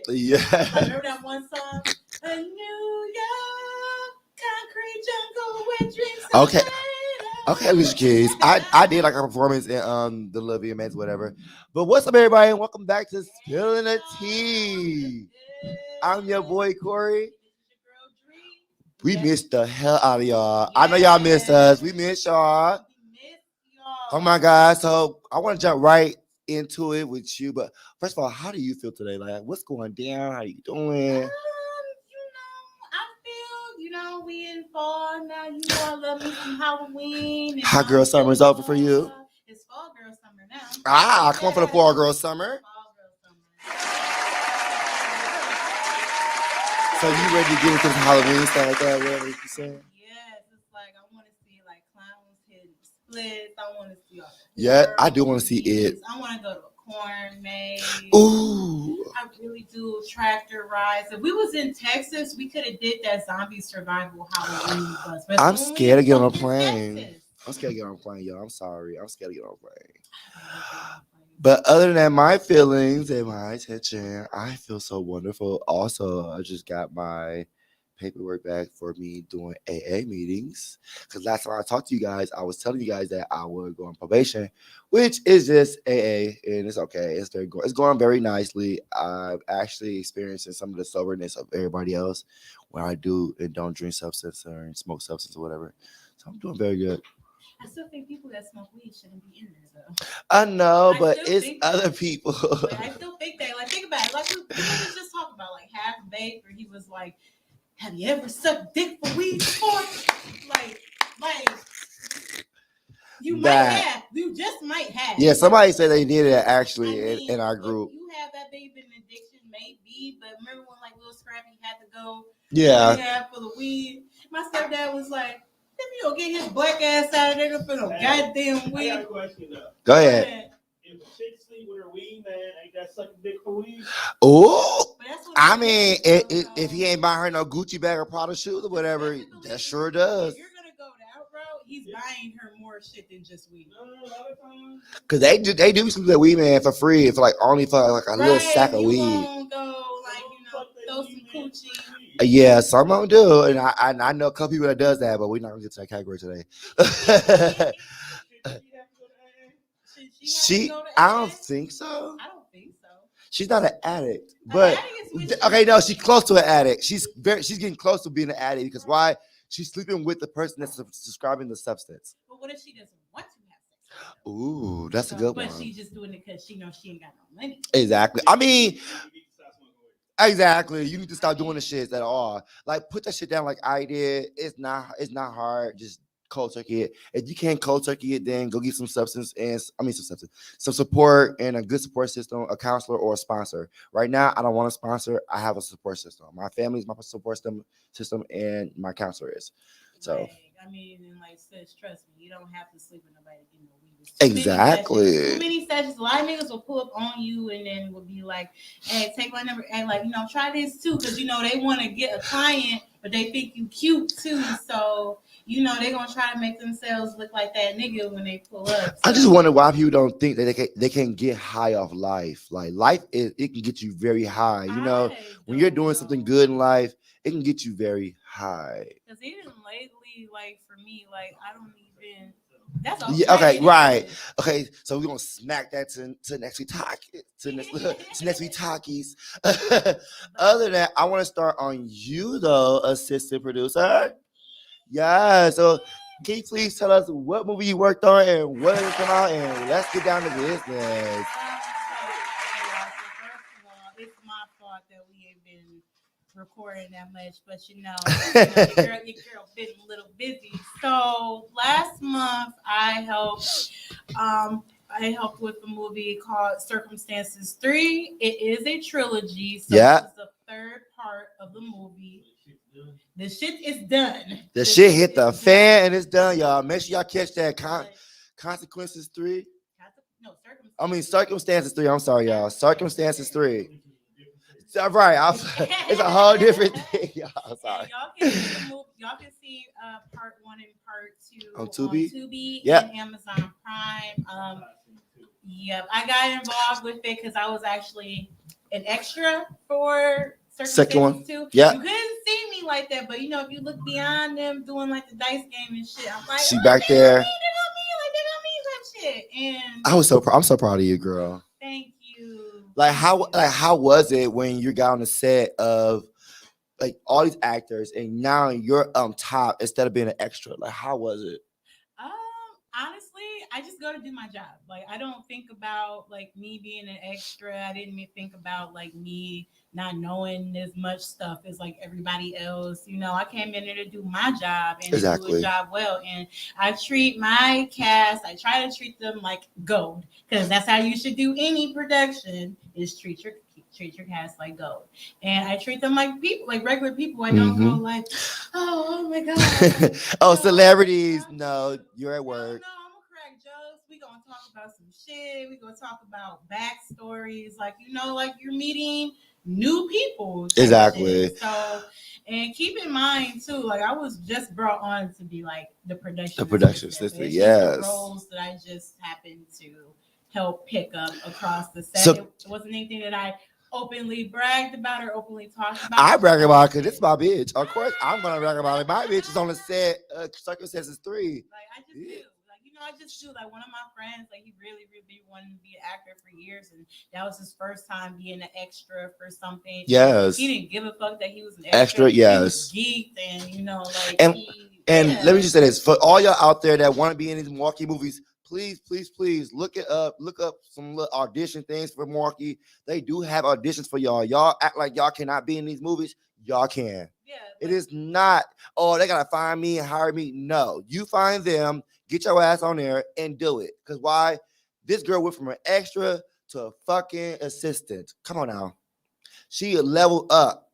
Yeah. I remember that one song. A New York concrete jungle with dreams of Okay. Okay, Alicia Keys. I did like a freedom. performance in the Olivia Mans, whatever. But what's up, everybody, and welcome back to Spilling the Tea. I'm your boy Corey. We missed the hell out of y'all. I know y'all missed us. We missed y'all. Oh my God. So I want to jump right into it with you. But first of all, how do you feel today? Like, what's going down? How you doing? I feel, we in fall now. I love me some Halloween. And Hot girl summer is over for you. It's fall girl summer now. Come on for the fall girl summer. Fall girl summer. So you ready to get into some Halloween stuff like that? Whatever you saying? Yes, it's like I want to see like clowns hitting splits. I want to see all the Yeah, I do want to see it. I want to go to a corn maze. Ooh. I really do. Tractor rides. If we was in Texas, we could have did that zombie survival Halloween bus. But I'm scared to get on a plane. Texas. I'm scared to get on a plane, y'all. I'm sorry. I'm scared to get on a plane. But other than my feelings and my attention, I feel so wonderful. Also, I just got my paperwork back for me doing AA meetings. Because last time I talked to you guys, I was telling you guys that I would go on probation, which is just AA, and it's okay. It's going very nicely. I'm actually experiencing some of the soberness of everybody else when I do and don't drink substance or smoke substance or whatever. So I'm doing very good. I still think people that smoke weed shouldn't be in there, though. I know, but it's other people. But I still think that. Like, think about it. Like, we was just talking about, like, Half Baked, where he was like, have you ever sucked dick for weed before? Like, you might have. You just might have. Yeah, somebody said they did it actually in our group. You have that baby an addiction, maybe, but remember when, like, Lil Scrappy had to go for the weed? My stepdad was like, if you don't get his black ass out of there for no goddamn weed. I got a question though. Go ahead. If a chick sleep with her weed, man, ain't that sucking dick for weed? Oh, I mean, if he ain't buying her no Gucci bag or Prada shoes or whatever, that sure does. If you're gonna go that route, he's buying her more shit than just weed. Cause they do some of that weed, man, for free. For like only for like a little sack of weed. Go, like, throw some coochie. Yeah, some of them do, and I know a couple people that does that, but we're not gonna get to that category today. I don't think so. I don't think so. She's not an addict, but okay, no, she's close to an addict. She's getting close to being an addict because why? She's sleeping with the person that's subscribing the substance. But what if she doesn't want to have sex? Ooh, that's a good one. But she's just doing it because she knows she ain't got no money. Exactly. I mean, exactly. You need to stop doing the shit at all. Like, put that shit down like I did. It's not hard. Just cold turkey it. If you can't cold turkey it, then go get some some support and a good support system, a counselor or a sponsor. Right now, I don't want a sponsor. I have a support system. My family is my support system, and my counselor is. So. Right. I mean, and like sis, trust me, you don't have to sleep with nobody to get no weed. Exactly. Too many sessions. A lot of niggas will pull up on you and then will be like, hey, take my number and like, try this too. Cause they want to get a client, but they think you cute too. So, they're gonna try to make themselves look like that nigga when they pull up. So. I just wonder why people don't think that they can get high off life. Like life it can get you very high. When you're doing something good in life, it can get you very high. Cause even lately, like for me, like I don't even. That's okay. Yeah, okay, right. Okay, so we're gonna smack that to next week to next week talkies. Other than that, I want to start on you though, assistant producer. Yeah, so can you please tell us what movie you worked on and what it came out, and let's get down to business. First of all, it's my fault that we ain't been recording that much, but your girl been a little busy. So last month I helped with a movie called Circumstances 3. It is a trilogy, so this is the third part of the movie. The shit is done. The shit hit the fan and it's done, y'all. Make sure y'all catch that Consequences 3. Circumstances 3. I'm sorry, y'all. Circumstances 3. Right, it's a whole different thing, y'all. Sorry. Y'all can see part 1 and part 2 on Tubi, and Amazon Prime. Yep, I got involved with it because I was actually an extra for Second one. Circumstances too. Yeah. You couldn't see me like that, but you know, if you look beyond them doing like the dice game and shit, I'm like, She "Look, back they there. got me, that shit." And I'm so proud of you, girl. thank you. Like how was it when you got on the set of like all these actors and now you're top instead of being an extra? Like how was it? Honestly, I just go to do my job. Like I don't think about like me being an extra. I didn't even think about like me not knowing as much stuff as like everybody else. You know, I came in there to do my job and to do Exactly. a job well. And I treat my cast, I try to treat them like gold. Because that's how you should do any production is treat your cast like gold. And I treat them like people, like regular people. I don't go like, oh my God. Oh, celebrities. No, you're at work. No, I'm gonna crack jokes. We gonna talk about some shit. We gonna talk about backstories. Like you know, like you're meeting new people. type Exactly. shit. So, and keep in mind too, like I was just brought on to be like the production. The production assistant. assistant, It's yes. just the roles that I just happened to help pick up across the set. So- It wasn't anything that I openly bragged about or openly talked about. I brag about it because it's my bitch. Of course, I'm gonna brag about it. My bitch is on the set. Circumstances 3. Like I just do. Like you know, I just do. Like one of my friends, like he really wanted to be an actor for years, and that was his first time being an extra for something. Yes. He didn't give a fuck that he was an Extra, extra. yes. He was geeked, and you know, like And- And yeah. let me just say this for all y'all out there that want to be in these Milwaukee movies. Please look it up. Look up some little audition things for Milwaukee. They do have auditions for y'all. Y'all act like y'all cannot be in these movies. Y'all can. Yeah, It is not, oh, they gotta find me and hire me. No, you find them, get your ass on there and do it. Because why? This girl went from an extra to a fucking assistant. Come on now. She a level up.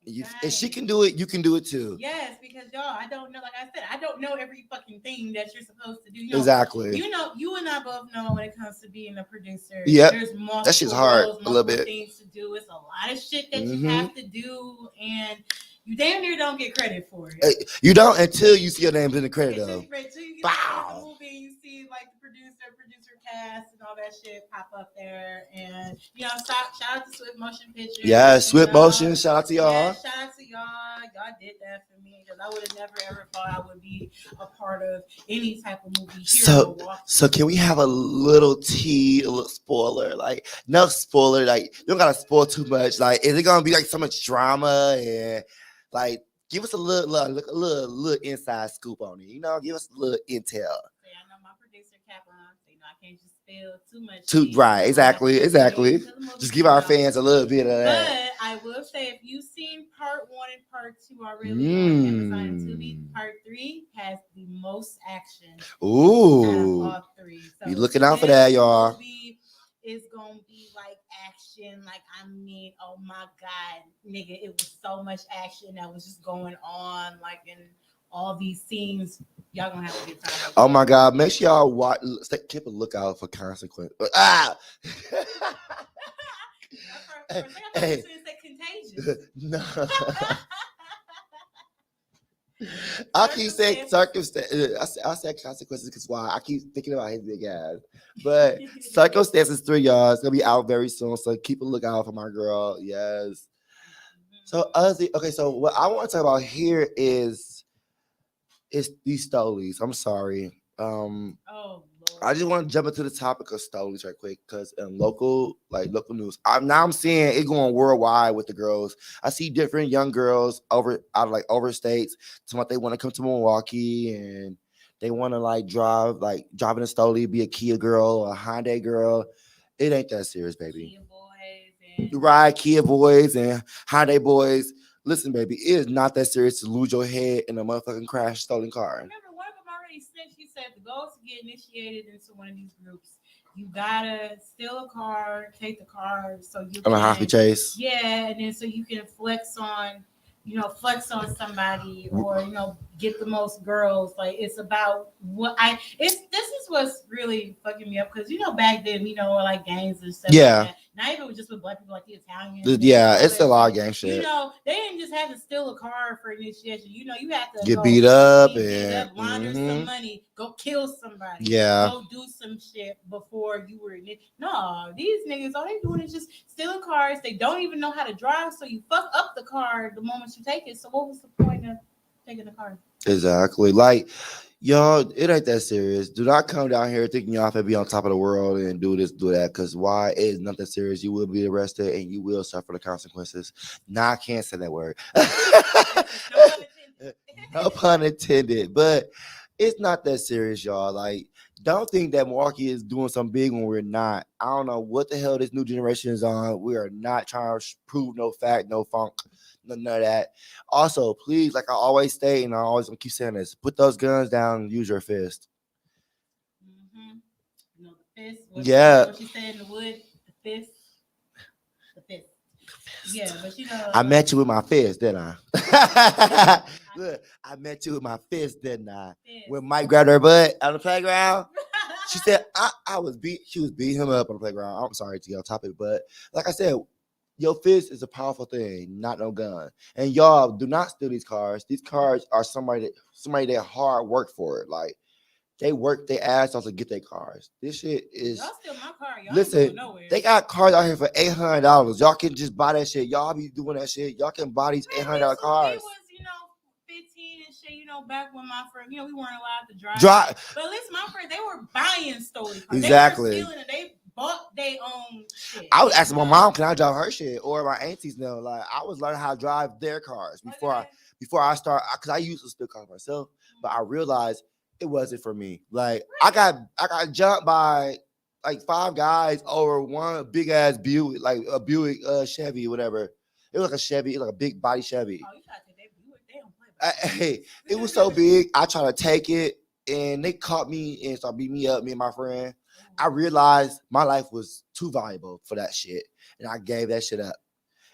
If she can do it, you can do it too. Yes, because y'all, I don't know. Like I said, I don't know every fucking thing that you're supposed to do. You know, Exactly. You know, you and I both know when it comes to being a producer. Yep. There's multiple That shit's hard, roles, a little multiple bit. things to do. It's a lot of shit that Mhm. you have to do, and you damn near don't get credit for it. Hey, you don't until you see your names in the credit Until though. you get to the Bow. movie, you see like the producer cast, and all that shit pop up there. And you know, shout out to Swift Motion Pictures. Yeah, you Swift know. Motion. Shout out to y'all. Yeah, shout out to y'all. Y'all did that for me because I would have never ever thought I would be a part of any type of movie here in Milwaukee. So can we have a little tea, a little spoiler? Like no spoiler, like you don't gotta spoil too much. Like, is it gonna be like so much drama and like give us a little inside scoop on it? You know, give us a little intel. So I know my producer Kaplan, so you know I can't just spill too much. Right, exactly. Just give our fans. fans a little bit of that. But I will say, if you've seen part 1 and part 2 already on Amazon and Tubi, part 3 has the most action. Ooh, Out of all 3. So be looking out for that, y'all. Movie is gonna be like action. Like I mean, oh my god, nigga, it was so much action that was just going on. Like in all these scenes, y'all gonna have to get time. Oh my God! Make sure y'all watch. Keep a lookout for Consequence. Ah. Hey. Contagious. No. I keep saying circumstances. I said Consequences because why? I keep thinking about his big ass. But Circumstances 3, y'all, it's gonna be out very soon. So keep a lookout for my girl. Yes. So okay. So what I want to talk about here is these Stolies. I'm sorry. Oh Lord. I just want to jump into the topic of Stolies right quick because in local news, I'm seeing it going worldwide with the girls. I see different young girls out of over states. So what they want to come to Milwaukee and they want to driving a Stoli, be a Kia girl or a Hyundai girl. It ain't that serious, baby. Kia boys and Right, Kia boys and Hyundai boys. Listen, baby, it is not that serious to lose your head in a motherfucking crash stolen car. remember, one of them already said, she said the goal is to get initiated into one of these groups. You gotta steal a car, take the car, so you On a Hoppy Chase. Yeah, and then so you can flex on somebody, or get the most girls. Like it's about this is what's really fucking me up because back then like gangs and stuff. Yeah. Like that. Not even just with black people, like the Italians. Yeah, and it's a all lot of that gang shit. shit. They didn't just have to steal a car for initiation. You have to Get go beat up get beat and up, launder some money, go kill somebody. Yeah. Go do some shit before you were no, these niggas, all they doing is just stealing cars. They don't even know how to drive, so you fuck up the car the moment you take it. So what was the point of taking the car? Exactly. Like, y'all, it ain't that serious. Do not come down here thinking y'all have to be on top of the world and do this, do that. Because why? It is not that serious. You will be arrested and you will suffer the consequences. Nah, I can't say that word. No pun intended. But it's not that serious, y'all. Like, don't think that Milwaukee is doing something big when we're not. I don't know what the hell this new generation is on. We are not trying to prove no fact, no funk. None of that. Also, please, like I always say, and I always keep saying this, put those guns down and use your fist. Mm-hmm. The fist. Yeah. What she said in the wood, the fist. The fist. Yeah, but I met you with my fist, didn't I? Look, I met you with my fist, didn't I? Fist. When Mike grabbed her butt on the playground, she said, she was beating him up on the playground. I'm sorry to get off topic, but like I said, your fist is a powerful thing, not no gun. And y'all do not steal these cars. These cars are somebody that hard work for it. Like they work their ass off to get their cars. This shit is. Y'all steal my car. Y'all listen, ain't going nowhere. they got cars out here for $800. Y'all can just buy that shit. Y'all be doing that shit. Y'all can buy these $800 cars. It was 15 and shit. Back when my friend, we weren't allowed to drive. But listen, my friend, they were buying stolen cars. Exactly. They were stealing it. They bought their own shit. I was asking my mom, can I drive her shit? Or my aunties know. Like I was learning how to drive their cars before I start, because I used to steal cars myself, but I realized it wasn't for me. Like I got jumped by like 5 guys over one big ass Buick, like a Buick Chevy, whatever. It was like a Chevy, it was like a big body Chevy. Oh, you tried to take that Buick? Damn. Hey, it was so big. I tried to take it, and they caught me and started beating me up, me and my friend. I realized my life was too valuable for that shit, and I gave that shit up.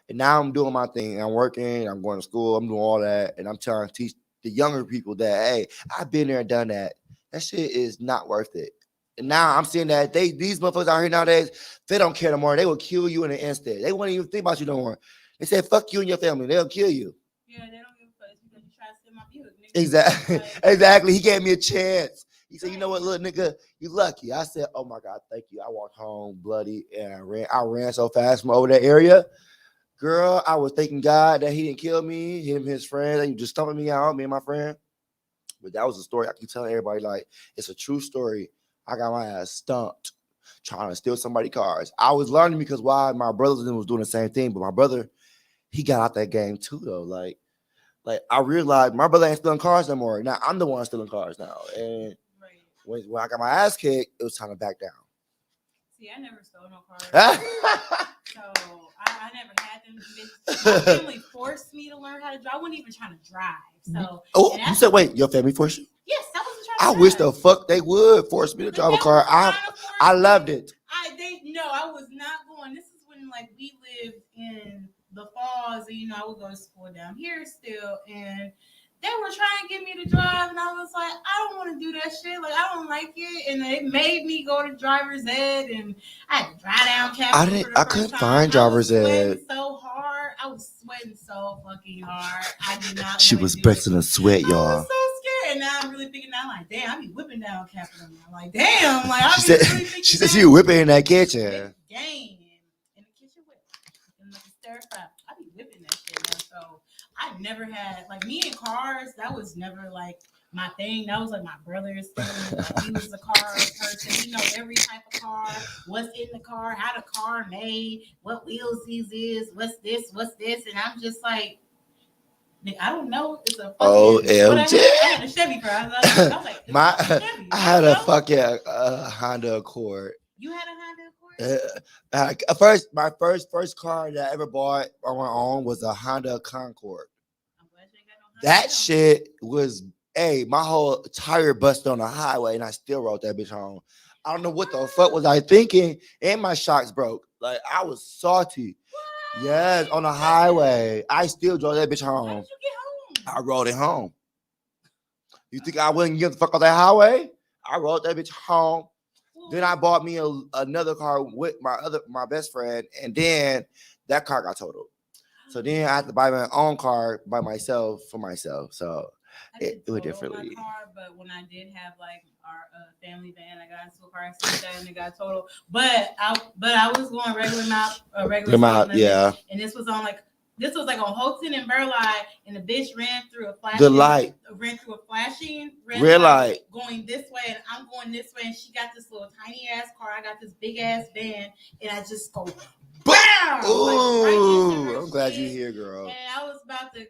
And now I'm doing my thing. I'm working. I'm going to school. I'm doing all that, and I'm trying to teach the younger people that, hey, I've been there and done that. That shit is not worth it. And now I'm seeing that these motherfuckers out here nowadays, they don't care no more. They will kill you in an instant. They won't even think about you no more. They say fuck you and your family. They'll kill you. Yeah, they don't give a fuck because you try to steal my Buick. Exactly. Exactly. He gave me a chance. He said, you know what, little nigga, you lucky. I said, oh my God, thank you. I walked home bloody and I ran so fast from over that area. Girl, I was thanking God that he didn't kill me, him and his friends. They just stumping me out, me and my friend. But that was a story I keep telling everybody, like, it's a true story. I got my ass stumped trying to steal somebody's cars. I was learning because why my brothers was doing the same thing, but my brother, he got out that game too, though. Like I realized my brother ain't stealing cars no more. Now I'm the one stealing cars now. And when I got my ass kicked, it was time to back down. See, I never stole no cars. So I never had them. My family forced me to learn how to drive. I wasn't even trying to drive. So you said, wait, your family forced you? Yes, I wasn't trying to drive. I wish the fuck they would force me to drive a car. I loved it. I was not going. This is when we lived in the Falls, and I would go to school down here still, and they were trying to get me to drive, and I was like, I don't want to do that shit. Like, I don't like it, and it made me go to driver's ed, and I had to drive down Capitol. I couldn't find driver's ed. So hard, I was sweating so fucking hard. I did not. She was bursting a sweat, y'all. I was so scared, and now I'm really thinking now, like, damn, I be whipping down Capitol. I'm like, damn, like I be really thinking. She said she was whipping in that kitchen. Game in the kitchen whip, and stir fry. I be whipping that shit, man. So I never had me in cars. That was never my thing. That was my brother's thing. He was a car person. He knows every type of car, what's in the car, how the car made, what wheels these is, what's this, and I'm just like, I don't know. It's a OMG. I had a Chevy car. I was like, I had a fucking Honda Accord. You had a Honda Accord? My first car that I ever bought on my own was a Honda Concord. I'm glad you ain't got no Honda. That shit was, my whole tire busted on the highway, and I still rode that bitch home. I don't know what the fuck was I thinking, and my shocks broke. Like, I was salty. What? Yes, on the highway. I still drove that bitch home. How did you get home? I rode it home. You think I wouldn't get the fuck off that highway? I rode that bitch home. Well, Then I bought me another car with my best friend, and then that car got totaled. So then I had to buy my own car by myself for myself. So I it didn't would total differently. my car, but when I did have like our family van, I got into a car accident and it got total. But I was going regular Come speed out, limit, yeah. and this was on Holton and Burleigh, and the bitch ran through a flashing The light. red light. going this way, and I'm going this way, and she got this little tiny ass car. I got this big ass van, and I just go BAM! Ooh, I'm glad you're here, girl. And I was about to,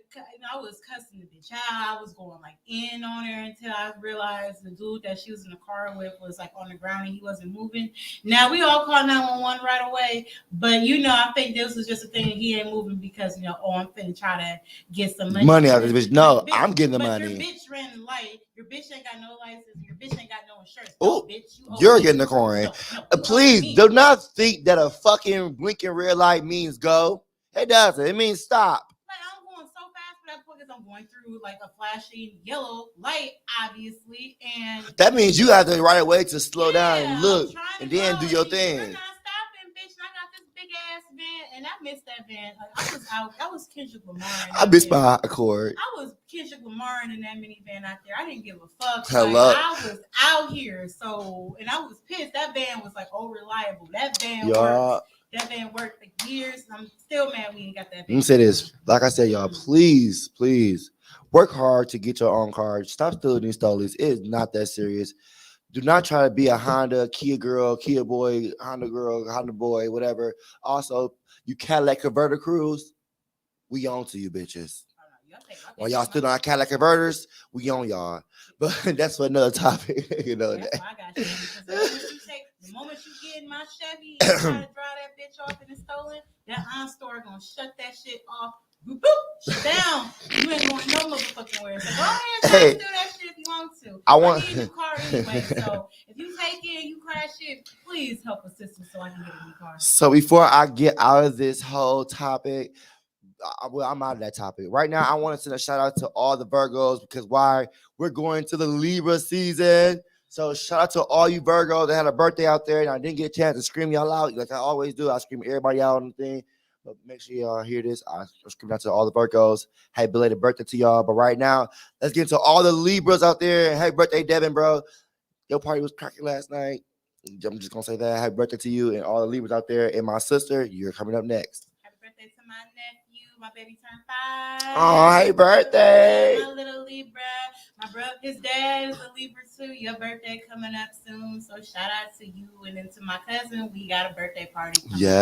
I was cussing the bitch out. I was going like in on her until I realized the dude that she was in the car with was like on the ground and he wasn't moving. Now we all called 911 right away, but I think this was just a thing that he ain't moving because I'm finna try to get some money out of this bitch. No, bitch, I'm getting the but money. Your bitch ran the light. Your bitch ain't got no license. Your bitch ain't got no insurance. Oh, bitch, you're getting the coin. No, Please do not think that a fucking blinking red light means go. It doesn't. It means stop. Like, I'm going so fast for that because I'm going through like a flashing yellow light, obviously, and that means you have the right away to slow down and look and then do your thing. You're not stopping, bitch. And I got this big ass van, and I missed that van. Like, I was Kendrick Lamar. I missed my Accord. I was Kendrick Lamar in that minivan out there. I didn't give a fuck. Hello. Like, I was out here, and I was pissed. That van was like reliable. That van worked. That van worked for years. I'm still mad we ain't got that. Let me say this. Like I said, y'all, please work hard to get your own car. Stop stealing these stolies. It is not that serious. Do not try to be a Honda, Kia girl, Kia boy, Honda girl, Honda boy, whatever. Also, you Cadillac converter crews, we on to you, bitches. While y'all still on Cadillac converters, we on y'all. But that's for another topic. I got you. The moment you get in my Chevy and try to drive that bitch off and it's stolen, that OnStore gonna shut that shit off. Boop, boop, shut down. You ain't going no motherfucking where. So go ahead and try to do that shit if you want to. I need a new car anyway. So if you take it and you crash it, please help assist me so I can get a new car. So before I get out of this whole topic, I'm out of that topic. Right now, I want to send a shout out to all the Virgos because we're going to the Libra season. So shout out to all you Virgos that had a birthday out there and I didn't get a chance to scream y'all out like I always do. I scream everybody out on the thing. But make sure y'all hear this. I scream out to all the Virgos. Hey, belated birthday to y'all. But right now, let's get into all the Libras out there. Hey, birthday, Devin, bro. Your party was cracking last night. I'm just going to say that. Happy birthday to you and all the Libras out there. And my sister, you're coming up next. Happy birthday to my nephew. My baby turned 5. Oh, happy birthday. My little Libra. My brother, his dad is a Libra too. Your birthday coming up soon. So shout out to you. And then to my cousin, we got a birthday party. Yes.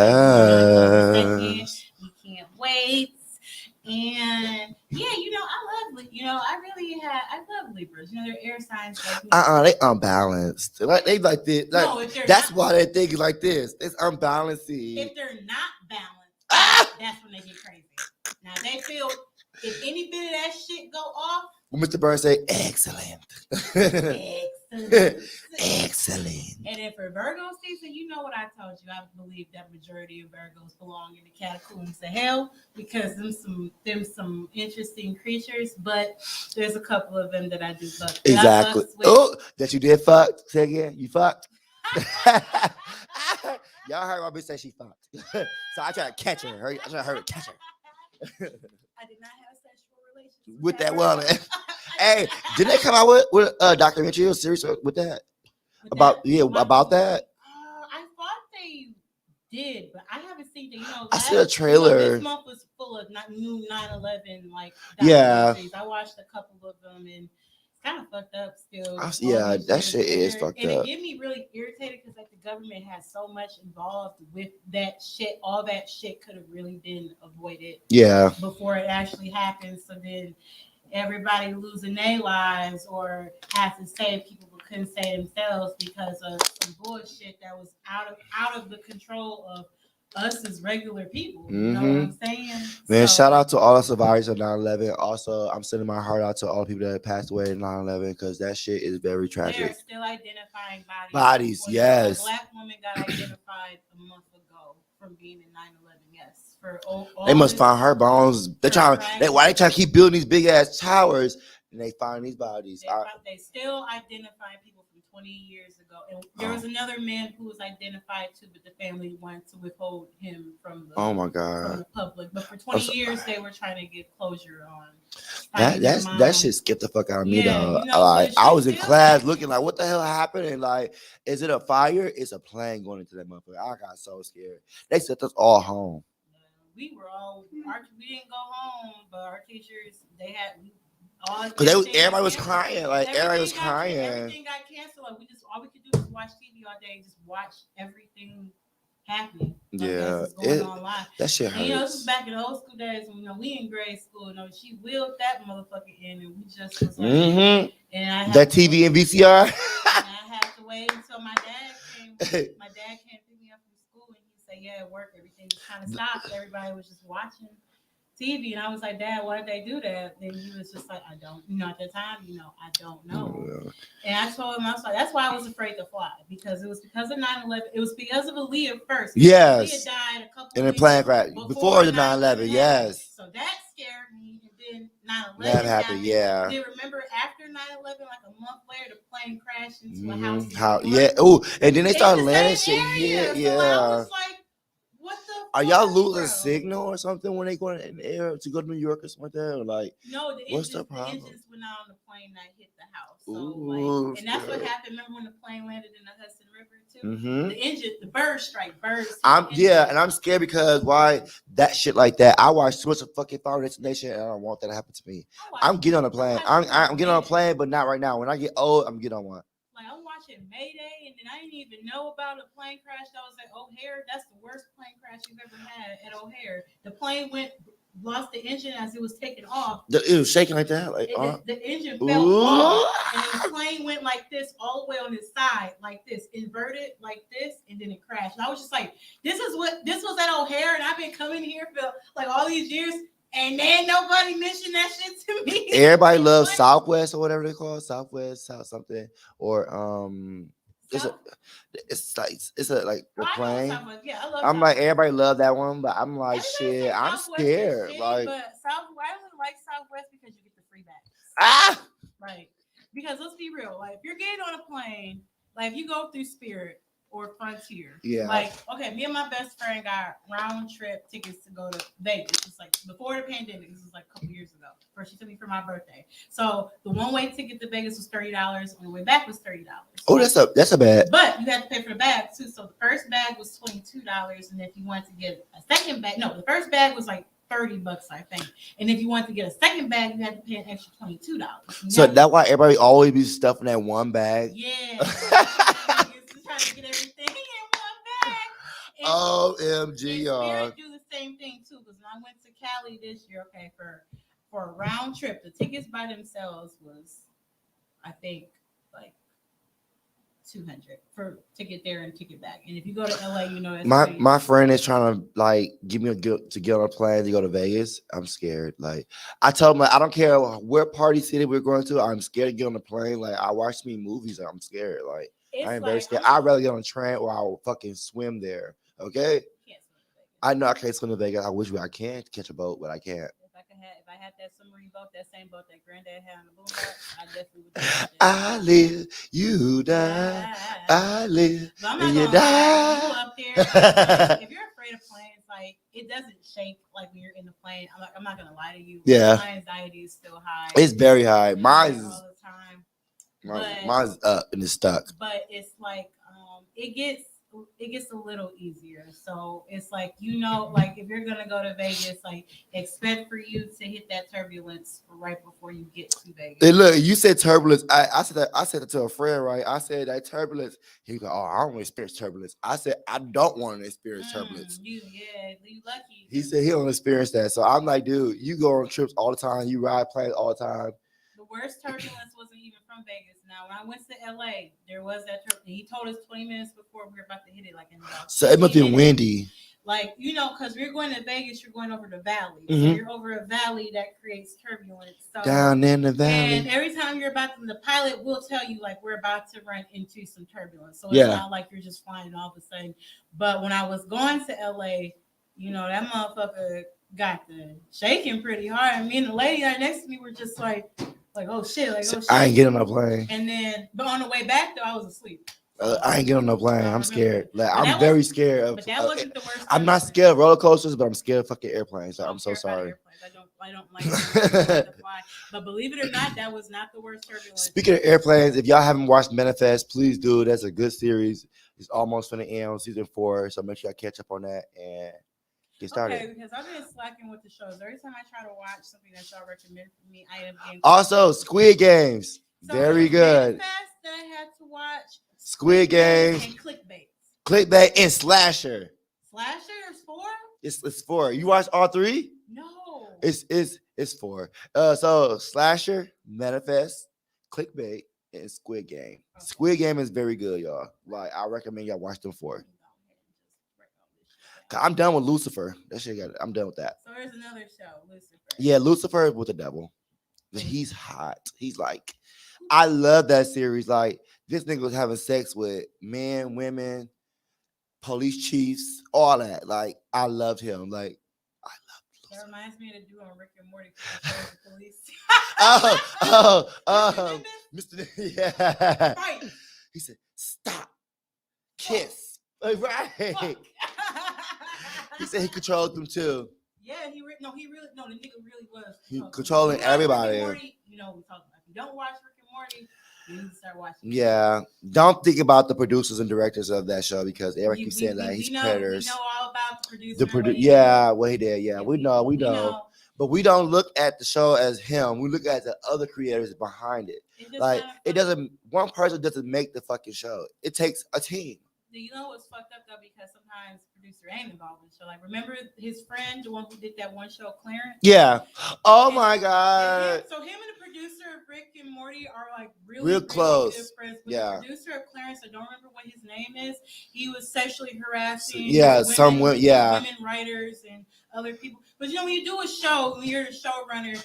We can't wait. And yeah, I love Libras. They're air signs. Like they unbalanced. Like they like this. Like, no, that's why they think like this. It's unbalanced. If they're not balanced, that's when they get crazy. Now they feel if any bit of that shit go off. Mr. Burns say, excellent. Excellent. And then for Virgo season, you know what I told you. I believe that majority of Virgos belong in the catacombs of hell because them some interesting creatures, but there's a couple of them that I do fuck. Exactly. That you did fuck? Say again. You fucked? Y'all heard my bitch say she fucked. So I tried to catch her. I tried to hurry catch her. I did not have sexual relations with that woman. Hey, didn't they come out with a documentary or series with that? About that? I thought they did, but I haven't seen it. I see a trailer. This month was full of new 9/11 like documentaries. I watched a couple of them and it's kind of fucked up still. That shit is fucked up. And it get me really irritated because like the government has so much involved with that shit. All that shit could have really been avoided. Yeah. Before it actually happened. So then everybody losing their lives or have to save people but couldn't save themselves because of some bullshit that was out of the control of us as regular people. You know what I'm saying? Man, shout out to all the survivors of 9/11. Also, I'm sending my heart out to all the people that passed away in 9/11 because that shit is very tragic. They're still identifying bodies. Yes. A black woman got identified a month ago from being in 9/11. Yes. For all they must find her bones. Why they trying to keep building these big ass towers and they find these bodies. They still identify people from 20 years ago. And there was another man who was identified too, but the family wanted to withhold him from the Oh my from god, the public. But for 20 years, they were trying to get closure on that shit skipped the fuck out of me Yeah, though. you know, Like but I she was in still class got- looking like, what the hell happened? And like, is it a fire? It's a plane going into that motherfucker. I got so scared. They sent us all home. We were all we didn't go home, but our teachers they had all Cause everything got everybody was canceled. crying. Like everybody was Everything got crying. everything got canceled. Like we just all we could do was watch TV all day, just watch everything happening. Like, Yeah, as it's going on live. that shit And, you know, this was hurts. back in the old school days when we in grade school. You know, she wheeled that motherfucker in, and we just was like, Mm-hmm. and I had That to- TV and VCR. and I had to wait until my dad came. My dad came to pick me up from school, and he said, "Yeah, at work everything just kind of stopped. Everybody was just watching TV." And I was like, "Dad, why did they do that?" And he was just like, "I don't, you know, at the time, you know, I don't know." And I told him, I was like, "That's why I was afraid to fly, because it was because of 9/11. It was because of Aaliyah first. Yes. Aaliyah died a couple In a weeks plane crash before the 9/11. happened. Yes. So that scared me. And then 9/11 That happened. Yeah. Then remember after 9/11, like a month later, the plane crashed into a house. in How? New York. Yeah. Oh, and then they In started the landing same shit area. here. So I Yeah. was like, what the Are y'all fuck, losing bro? signal or something when they go in the air to go to New York or something like that? Or like, No, the what's the engines, problem? went out on the plane that hit the house. So Ooh, and that's what scary. happened. Remember when the plane landed in the Hudson River too? Mm-hmm. The engine, the birds strike birds. And I'm scared because why that shit like that. I watch too much of fucking Final Destination, and I don't want that to happen to me. I'm getting on a plane. I'm getting on a plane, but not right now. When I get old, I'm getting on one. Like I'm watching Mayday, and then I didn't even know about a plane crash that was at O'Hare. That's the worst plane crash you've ever had at O'Hare. The plane lost the engine as it was taking off. It was shaking like that, like The engine fell off, and the plane went like this all the way on its side, like this, inverted like this, and then it crashed. And I was just like, this was at O'Hare, and I've been coming here for like all these years, and then nobody mentioned that shit to me. Everybody loves Southwest or whatever they call it, Southwest, South something, or it's like the plane. Yeah, I love I'm like, Southwest. everybody love that one, but I'm like, Everybody shit, says I'm Southwest is scared. shitty, Like, but I only like Southwest because you get the free bags. ah, Right. Because let's be real. Like, if you're getting on a plane, like, if you go through Spirit or Frontier, Yeah. like, okay, me and my best friend got round trip tickets to go to Vegas. It's like before the pandemic. This was like a couple years ago. First, she took me for my birthday. So the one-way ticket to Vegas was $30, and the way back was $30. oh, that's a bad. But you had to pay for the bag too. So the first bag was $22, and if you wanted to get a second bag, no, the first bag was like $30, I think. And if you wanted to get a second bag, you had to pay an extra $22. So that's why everybody always be stuffing that one bag. Yeah. Just trying to get everything in one bag. And OMG, Spirit y'all. do the same thing too. Because when I went to Cali this year, okay, for a round trip, the tickets by themselves was, I think, like $200 to get there and ticket back. And if you go to LA, you know, it's My friend is trying to like give me a to get on a plane to go to Vegas. I'm scared. Like I told him, like, I don't care where party city we're going to. I'm scared to get on the plane. Like I watch me movies. And I'm scared. Like I am very scared. I'd rather get on a train or I will fucking swim there. Okay. I know I can't swim to Vegas. I wish I can catch a boat, but I can't. If I had that submarine boat, that same boat that Granddad had on the boom boat, I definitely would. Do I live, you die. I live, but I'm and not you gonna lie, die. you up there, if you're afraid of planes, like it doesn't shake like when you're in the plane. I'm not gonna lie to you. Yeah. My anxiety is still high. It's very high. Mine's all the time. mine's up and it's stuck. But it's like it gets a little easier. So it's like, you know, like if you're gonna go to Vegas, like expect for you to hit that turbulence right before you get to Vegas. Hey, look, you said turbulence. I said that to a friend, right? I said that turbulence. He go, oh, I don't want to experience turbulence. I said I don't want to experience turbulence. You lucky. He said he don't experience that. So I'm like, dude, you go on trips all the time. You ride planes all the time. The worst turbulence wasn't even from Vegas. Now, when I went to LA, there was that turbulence. He told us 20 minutes before we were about to hit it, like in about So it must be 15 minutes. windy. Like, you know, because we're going to Vegas, you're going over the valley. So Mhm. you're over a valley that creates turbulence. So, Down in the valley. and every time you're about to, the pilot will tell you, like, we're about to run into some turbulence. So it's Yeah. not like you're just flying all of a sudden. But when I was going to LA, you know, that motherfucker got the shaking pretty hard. And me and the lady right next to me were just like, Like, oh shit, like, So oh shit. I ain't getting on no plane. And then, but on the way back though, I was asleep. I ain't getting on no plane. I I'm remember scared. that. Like But that I'm very was- scared of. But that wasn't the worst. I'm not turbulence. scared of roller coasters, but I'm scared of fucking airplanes. Like, I I'm don't so care about sorry. airplanes. I don't like to fly. But believe it or not, that was not the worst turbulence. Speaking of airplanes, if y'all haven't watched Manifest, please do. That's a good series. It's almost finna end on season 4, so make sure y'all catch up on that and get started. Okay, because I've been slacking with the shows. Every time I try to watch something that y'all recommend for me, I am getting. Also, Squid Games, So very it was good. Manifest that I had to watch. Squid Games, And clickbait. clickbait, and slasher. Slasher is 4? It's 4. You watch all 3? No. It's 4. So slasher, Manifest, clickbait, and Squid Game. Okay. Squid Game is very good, y'all. Like I recommend y'all watch them 4. I'm done with Lucifer. That shit got it. I'm done with that. So there's another show, Lucifer. Yeah, Lucifer with the devil. He's hot. He's like, I love that series. Like this nigga was having sex with men, women, police chiefs, all that. Like I loved him. Like I love That Lucifer. reminds me of the dude on Rick and Morty. 'Cause he showed the police. Mr. Yeah. Right. He said, stop, kiss. Like, right. Fuck. He said he controlled them too. Yeah, the nigga really was. He controlling If you watch everybody. Rick and Morty, you know what we're talking about. If you don't watch Rick and Morty, you need to start watching. Yeah. Don't think about the producers and directors of that show because Eric We- keeps saying we- that we he's know, predators. We know all about the producer. The and what he yeah, what he did. Yeah, did. we know. But we don't look at the show as him. We look at the other creators behind it. It just Like kinda it doesn't. One person doesn't make the fucking show. It takes a team. You know what's fucked up though? Because sometimes the producer ain't involved in the show. Like, remember his friend, the one who did that one show, Clarence? Yeah. Oh And- my And god. so him and the producer of Rick and Morty are like Real really close. good friends. But Yeah. the producer of Clarence, I don't remember what his name is. He was sexually harassing. Yeah, some women. Yeah. women writers and other people. But you know, when you do a show, when you're the showrunner,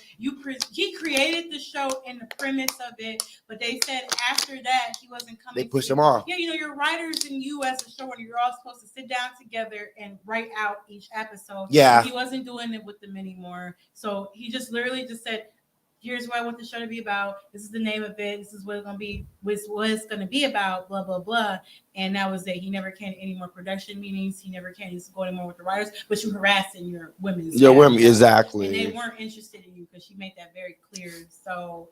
he created the show and the premise of it. But they said after that he wasn't coming. They pushed to- him off. Yeah, you know, your writers and you as a showrunner, you're all supposed to sit down together and write out each episode. Yeah. He wasn't doing it with them anymore. So he just literally just said, here's what I want the show to be about. This is the name of it. This is what it's gonna be. What it's gonna be about. Blah blah blah. And that was it. He never came to any more production meetings. He never came to go anymore with the writers. But you harassing your women's. Your staff. women, And they exactly. weren't interested in you because she made that very clear. So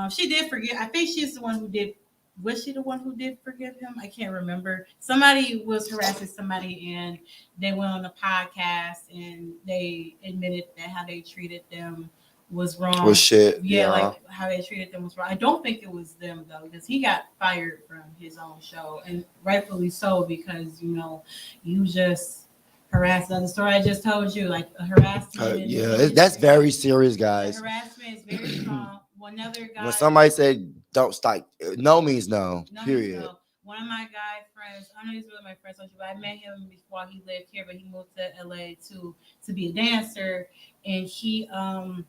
she did forgive. I think she's the one who did. Was she the one who did forgive him? I can't remember. Somebody was harassing somebody and they went on a podcast and they admitted that how they treated them was wrong. Was shit. Yeah, like how they treated them was wrong. I don't think it was them though, because he got fired from his own show, and rightfully so, because you know, you just harass others. Story I just told you, like harassment. That's very serious, guys. Harassment is very strong. Another guy. When somebody said don't stop, no means no. No, Period. no. One of my guy friends, I know he's really my friend, but I met him before he lived here, but he moved to LA to be a dancer, and he and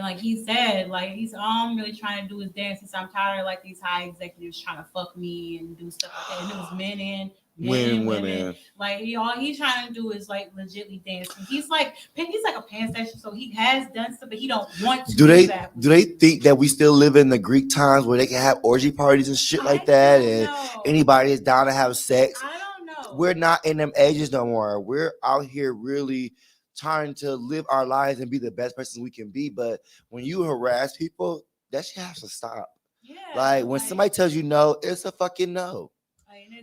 like he said, like he's all I'm really trying to do is dance. He said, I'm tired of like these high executives trying to fuck me and do stuff like that. And it was men and women. Like all he's trying to do is like legitly dance. And he's like a pan station, so he has done stuff, but he don't want to Do they that. think that we still live in the Greek times where they can have orgy parties and shit like that, and anybody is down to have sex? I don't know. We're not in them ages no more. We're out here really trying to live our lives and be the best person we can be. But when you harass people, that shit has to stop. Yeah, Like when somebody tells you no, it's a fucking no.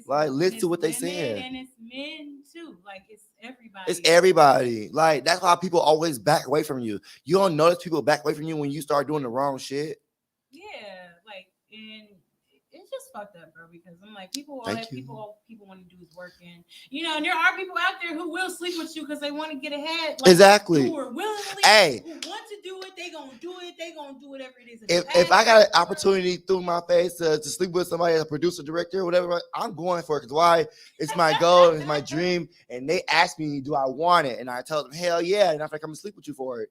Like, listen to what they saying. And it's men too. Like it's everybody. It's everybody. Like that's why people always back away from you. You don't notice people back away from you when you start doing the wrong shit. Yeah, like and it's just fucked up, bro. Because I'm like people want to do is work, and you know, and there are people out there who will sleep with you because they want to get ahead. Like, Exactly. Who are willingly, Hey. who want to do it, they gonna do it. They gonna do whatever it is. If I got an opportunity through my face to sleep with somebody as a producer, director, whatever, I'm going for it. Because why? It's my goal, it's my dream. And they ask me, do I want it? And I tell them, hell yeah. And after I come and sleep with you for it.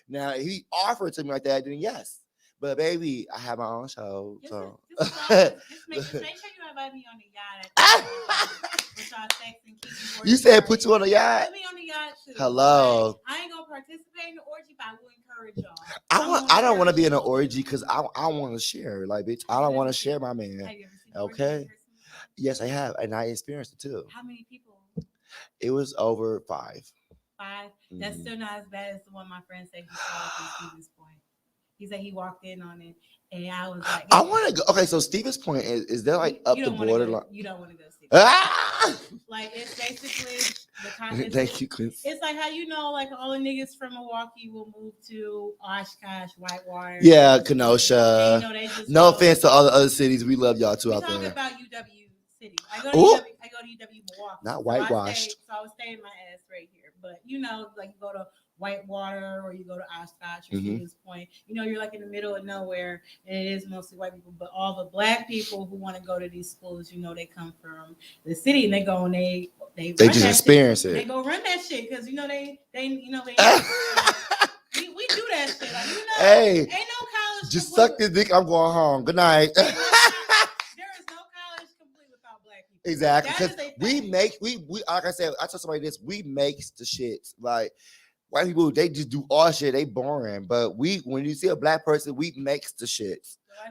Now, if he offered to me like that, then yes. But baby, I have my own show. So just make sure you invite me on the yacht. With y'all sex and kicking you said put you on a yacht. Put me on the yacht too. Hello. Like, I ain't gonna participate in the orgy, but I will encourage y'all. I don't want to be in an orgy because I want to share. Like, bitch, I don't want to share my man. Have you ever seen an orgy Okay. in person? Yes, I have, and I experienced it too. How many people? It was over 5. 5. That's Mhm. still not as bad as the one my friend said he saw up in Stevens Point. He said he walked in on it, and I was like, I want to go. Okay, so Stevens Point is that like up you the don't wanna go- borderline? You don't want to go see. Ah! Like it's basically the kind. Thank you, Quincy. It's like how you know, like all the niggas from Milwaukee will move to Oshkosh, Whitewater. Yeah, And, Kenosha. you know, they just No go- offense to all the other cities, we love y'all too We out talk there. about UW City. I go to Ooh. UW. I go to UW Milwaukee. Not So whitewashed. I was staying my ass right here. But you know, like you go to Whitewater or you go to Oshkosh or Mhm. Stevens Point. You know, you're like in the middle of nowhere, and it is mostly white people. But all the black people who want to go to these schools, you know, they come from the city and they go and they They run just that experience shit. They it. go run that shit because you know they you know they. we do that shit. Like, you know, Hey, ain't no college. just complete suck this dick. I'm going home. Good night. there is no college complete without black people. Exactly, That is because a we fact. make we like I said, I told somebody this. We makes the shit. Like white people, they just do all shit. They boring, but when you see a black person, we makes the shit.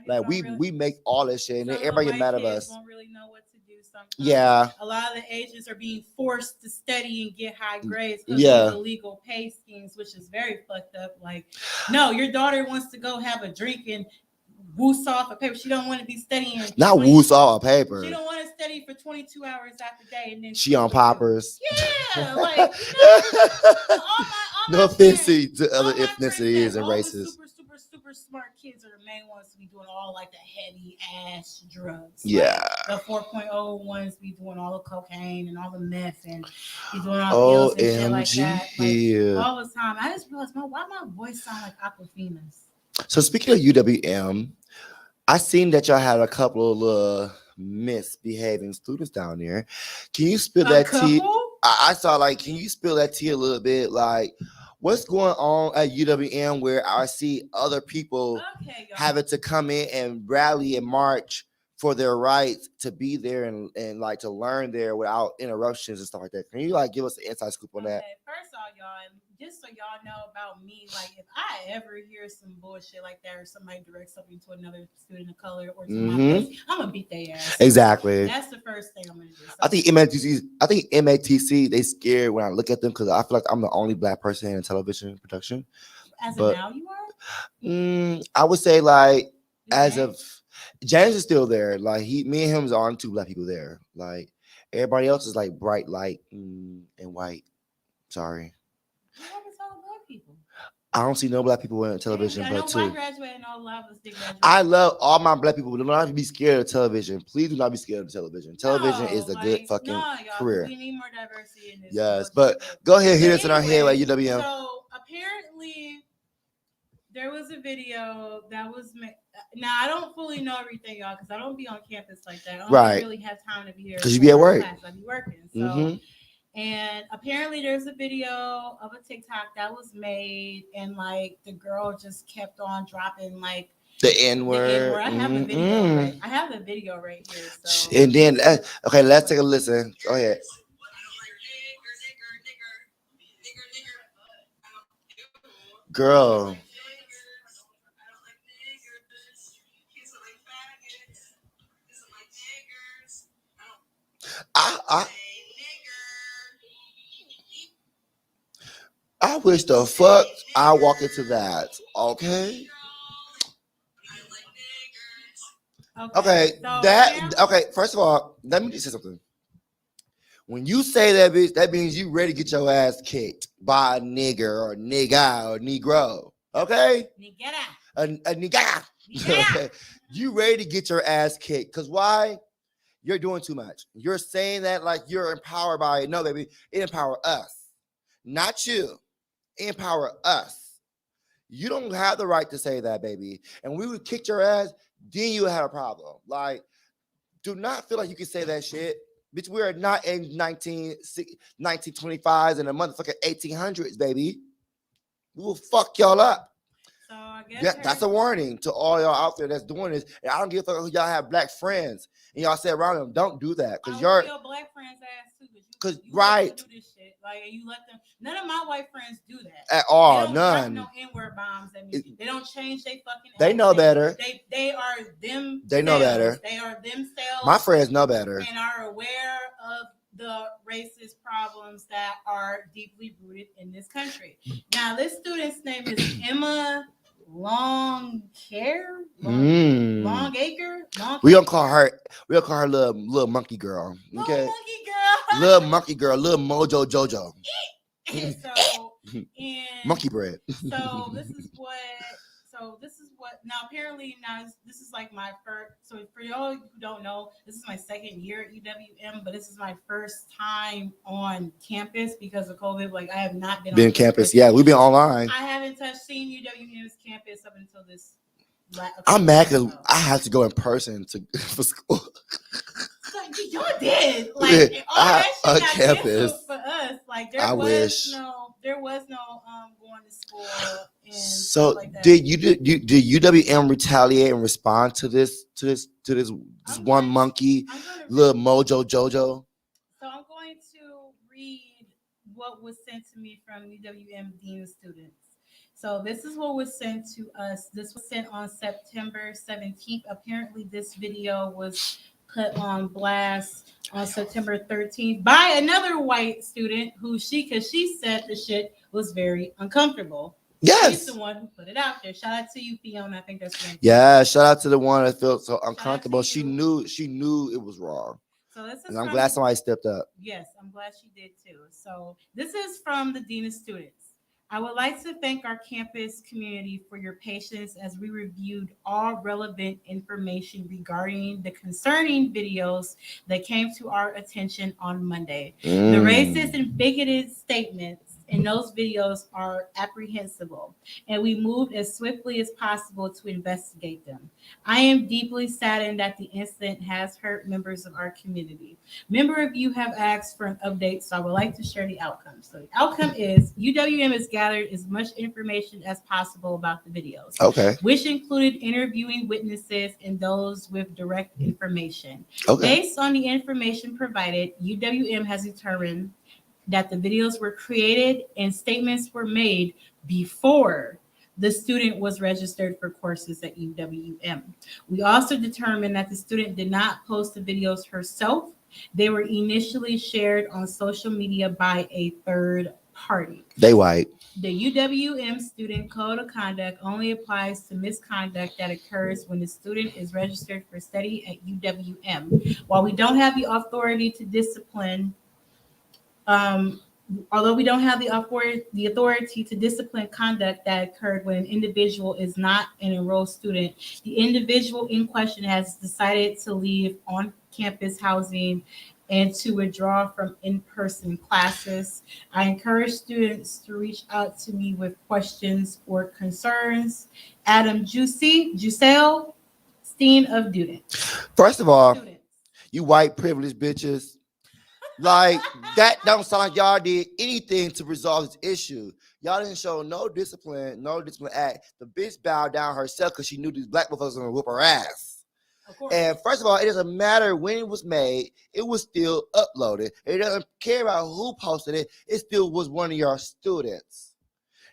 Black people Like don't really- we make all this shit, and some then of the everybody get white mad at kids us. Don't really know what to do sometimes. Yeah, A lot of the agents are being forced to study and get high grades because Yeah. of illegal pay schemes, which is very fucked up. Like, no, your daughter wants to go have a drink and woos off a paper. She don't want to be studying. not 20 woos all She paper. don't want to study for 22 hours out the day and then She on poppers. Yeah, like you know, all No my offense friends- to all other my friends ethnicities that and all the races. super smart kids are the main ones to be doing all like the heavy ass drugs. Yeah. Like, the 4.0 ones be doing all the cocaine and all the meth and be doing all the pills and shit like that. Like, all the time. I just realized why my voice sound like Aquafina's. So speaking of UWM, I seen that y'all had a couple of misbehaving students down there. Can you spill A that tea? couple? I saw like, can you spill that tea a little bit? Like, what's going on at UWM where I see other people Okay, y'all. having to come in and rally and march for their rights to be there and like to learn there without interruptions and stuff like that? Can you like give us an inside scoop on that? Okay, first off, y'all, and just so y'all know about me, like if I ever hear some bullshit like that or somebody directs something to another student of color or to my face, I'm gonna beat their ass. Exactly. That's the first thing I'm gonna do. So, I think MATC, they scared when I look at them because I feel like I'm the only black person in television production. as but- of now, you are. I would say like as Okay. of James is still there. Like me and him is on 2 black people there. Like everybody else is like bright light and white. Sorry, What happened to all the black people? I don't see no black people in television, I know but I 2. graduated and all a lot of us did graduate. I love all my black people. Do not be scared of television. Please do not be scared of television. Television No, is a like, good fucking no, y'all, career. We need more diversity in this. Yes, bullshit. but go ahead, hit But us in our head like UWM. So apparently, there was a video that was made. Now I don't fully know everything, y'all, because I don't be on campus like that. I don't Right. really have time to be here 'Cause you be at for work. class. I be working. So, Mhm. and apparently, there's a video of a TikTok that was made, and like the girl just kept on dropping like The the N-word. N-word. I have the video. Mhm. Right, I have the video right here. So. And then okay, let's take a listen. Go ahead. Girl. I wish the fuck I walk into that. Okay. Okay. so That now- okay. First of all, let me just say something. When you say that, bitch, that means you ready to get your ass kicked by a nigger or nigga or negro. Okay? Nigga. A nigga. Yeah. You ready to get your ass kicked. Because why? You're doing too much. You're saying that like you're empowered by it. No, baby. It empower us. Not you. It empower us. You don't have the right to say that, baby. And we would kick your ass, then you would have a problem. Like, do not feel like you can say that shit. Bitch, we are not in 1925s and the motherfucking 1800s, baby. We will fuck y'all up. So I guess Yeah, that's a warning to all y'all out there that's doing this. And I don't give a fuck if y'all have black friends and y'all say around them, don't do that. Because your you're black friends ass too. 'cause you right. do this shit. Like, and you let them. None of my white friends do that. At all, They don't drop none. no N-word bombs at me. They don't change their fucking. They know accent. better. They are them. They know better. They are themselves. My friends know better. And are aware of the racist problems that are deeply rooted in this country. Now, this student's name is Emma Longacre. Longacre. We gonna call her little monkey girl. Okay. Little monkey girl. Little monkey girl, little Mojo Jojo. So, and Monkey bread. so this is what now apparently now this is like my first. So for y'all who don't know, this is my second year at UWM, but this is my first time on campus because of COVID. Like I have not been on campus. Yeah, we've been online. I haven't seen UWM's campus up until this. I'm mad because I have to go in person for school. Y'all did like all that shit on got campus. canceled for us. Like there was no going to school and so stuff like that. did UWM retaliate and respond to this one monkey little Mojo Jojo? So I'm going to read what was sent to me from UWM Dean students. So this is what was sent to us. This was sent on September 17th. Apparently this video was put on blast on September 13th by another white student because she said the shit was very uncomfortable. Yes. She's the one who put it out there. Shout out to you, Fiona. I think that's right. Yeah, shout out to the one that felt so uncomfortable. She knew it was wrong. So this is and I'm glad somebody stepped up. Yes, I'm glad she did too. So this is from the Dean of Students. I would like to thank our campus community for your patience as we reviewed all relevant information regarding the concerning videos that came to our attention on Monday. The racist and bigoted statements in those videos are apprehensible, and we moved as swiftly as possible to investigate them. I am deeply saddened that the incident has hurt members of our community. Member of you have asked for an update, so I would like to share the outcome. So the outcome is UWM has gathered as much information as possible about the videos, okay, which included interviewing witnesses and those with direct information. Okay. Based on the information provided, UWM has determined that the videos were created and statements were made before the student was registered for courses at UWM. We also determined that the student did not post the videos herself. They were initially shared on social media by a third party. They white. The UWM student code of conduct only applies to misconduct that occurs when the student is registered for study at UWM. While we don't have the authority to discipline although we don't have the authority to discipline conduct that occurred when an individual is not an enrolled student, the individual in question has decided to leave on-campus housing and to withdraw from in-person classes. I encourage students to reach out to me with questions or concerns. Adam Jusel Steen of Duden. First of all, you white privileged bitches. Like, that don't sound like y'all did anything to resolve this issue. Y'all didn't show no discipline act. The bitch bowed down herself because she knew these black motherfuckers were gonna whoop her ass. And first of all, it doesn't matter when it was made, it was still uploaded. It doesn't care about who posted it, it still was one of your students.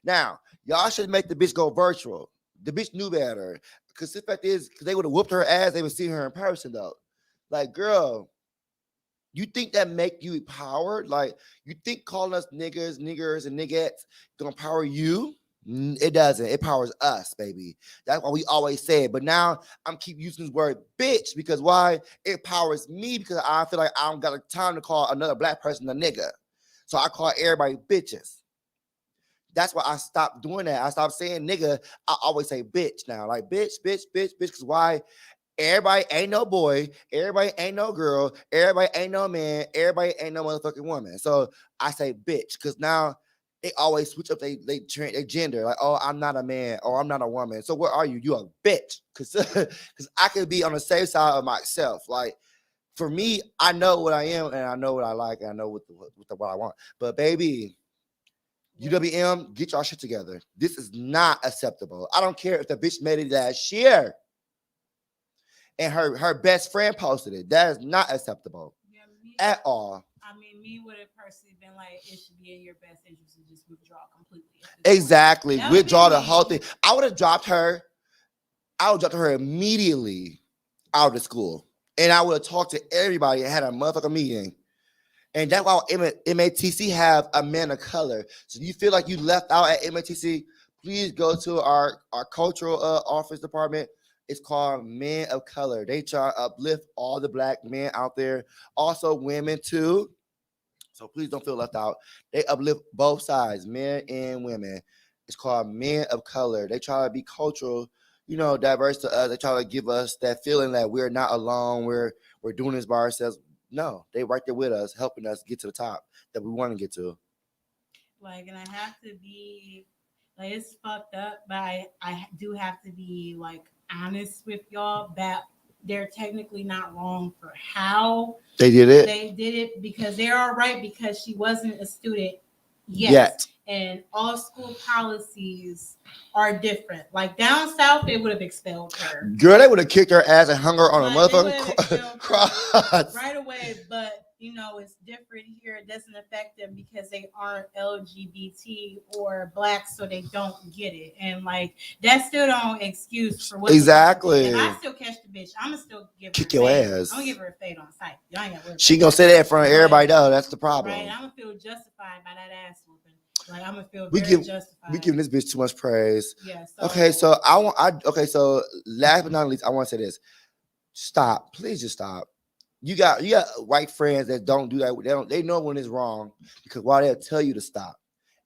Now, y'all should make the bitch go virtual. The bitch knew better. Because the fact is, because they would have whooped her ass, they would see her in person though. Like, girl. You think that make you empowered? Like, you think calling us niggers, and niggettes gonna power you? It doesn't. It powers us, baby. That's why we always say it. But now I'm keep using this word bitch because why? It powers me because I feel like I don't got the time to call another black person a nigga. So I call everybody bitches. That's why I stopped doing that. I stopped saying nigga. I always say bitch now. Like bitch, because why? Everybody ain't no boy. Everybody ain't no girl. Everybody ain't no man. Everybody ain't no motherfucking woman. So I say bitch because now they always switch up their gender. Like, oh, I'm not a man or I'm not a woman. So what are you? You a bitch. Because I could be on the safe side of myself. Like, for me, I know what I am and I know what I like and I know what I want. But baby, UWM, get y'all shit together. This is not acceptable. I don't care if the bitch made it last year. And her best friend posted it. That is not acceptable at all. I mean, me would have personally been like, it should be in your best interest to just withdraw completely. at this point. Exactly. That would Withdraw be the me. whole thing. I would have dropped her. I would drop her immediately out of school. And I would have talked to everybody and had a motherfucking meeting. And that's why MATC have a man of color. So you feel like you left out at MATC, please go to our cultural office department. It's called Men of Color. They try to uplift all the black men out there. Also women too. So please don't feel left out. They uplift both sides, men and women. It's called Men of Color. They try to be cultural, diverse to us. They try to give us that feeling that we're not alone. We're doing this by ourselves. No, they right there with us, helping us get to the top that we want to get to. Like, and I have to be like, it's fucked up, but I do have to be like honest with y'all that they're technically not wrong for how They did it. they did it, because they're all right because she wasn't a student Yet. and all school policies are different. Like down south, they would have expelled her Girl, they would have kicked her ass and hung her on a Like, they motherfucking would've expelled cross. right away. But it's different here. It doesn't affect them because they aren't LGBT or black, so they don't get it. And like that still don't excuse for what Exactly. If I still catch the bitch, I'ma still give her Kick a your fade. ass. I'm gonna give her a fade on sight. Y'all ain't gotta worry She about gonna that. say that in front of everybody though. That's the problem. Right, I'm gonna feel justified by that ass whooping. Like I'm gonna feel We very give- justified. We giving this bitch too much praise. Yeah. Okay, so so last but not least, I want to say this. Stop. Please just stop. You got white friends that don't do that. They know when it's wrong because why they'll tell you to stop.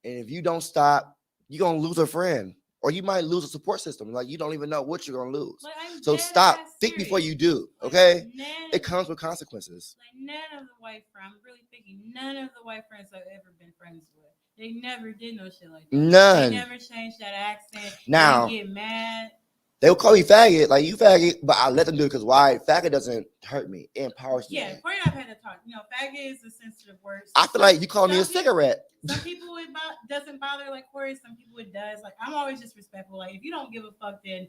And if you don't stop, you're gonna lose a friend. Or you might lose a support system. Like you don't even know what you're gonna lose. Like, I'm So dead stop. ass Think before serious. you do. Like, Okay? none It of- comes with consequences. Like none of the white friends, I'm really thinking none of the white friends I've ever been friends with. They never did no shit like that. None. They never changed that accent. Now- they get mad. They'll call me faggot, like you faggot, but I let them do it because why? Faggot doesn't hurt me. It empowers me. Yeah, Corey and I've had to talk. Faggot is a sensitive word. I feel like you call me a Some people- cigarette. Some people it doesn't bother like Corey. Some people it does. Like I'm always just respectful. Like if you don't give a fuck, then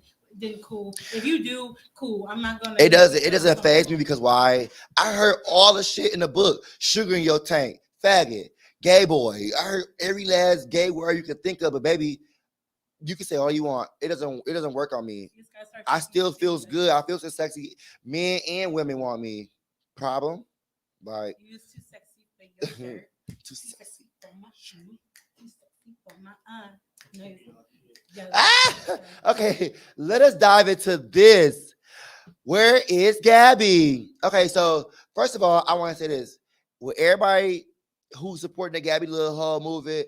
cool. If you do, cool. I'm not gonna. It doesn't phase me because why? I heard all the shit in the book. Sugar in your tank, faggot, gay boy. I heard every last gay word you could think of, but baby, you can say all you want. It doesn't work on me. You just gotta start I taking still it feels seriously. good. I feel so sexy. Men and women want me. Problem? Like You was too sexy for your shirt. too Too sexy. sexy for my shoe. Too sexy for my No, you- Ah! Okay, let us dive into this. Where is Gabby? Okay, so first of all, I want to say this. With everybody who's supporting the Gabby Little Hall movement,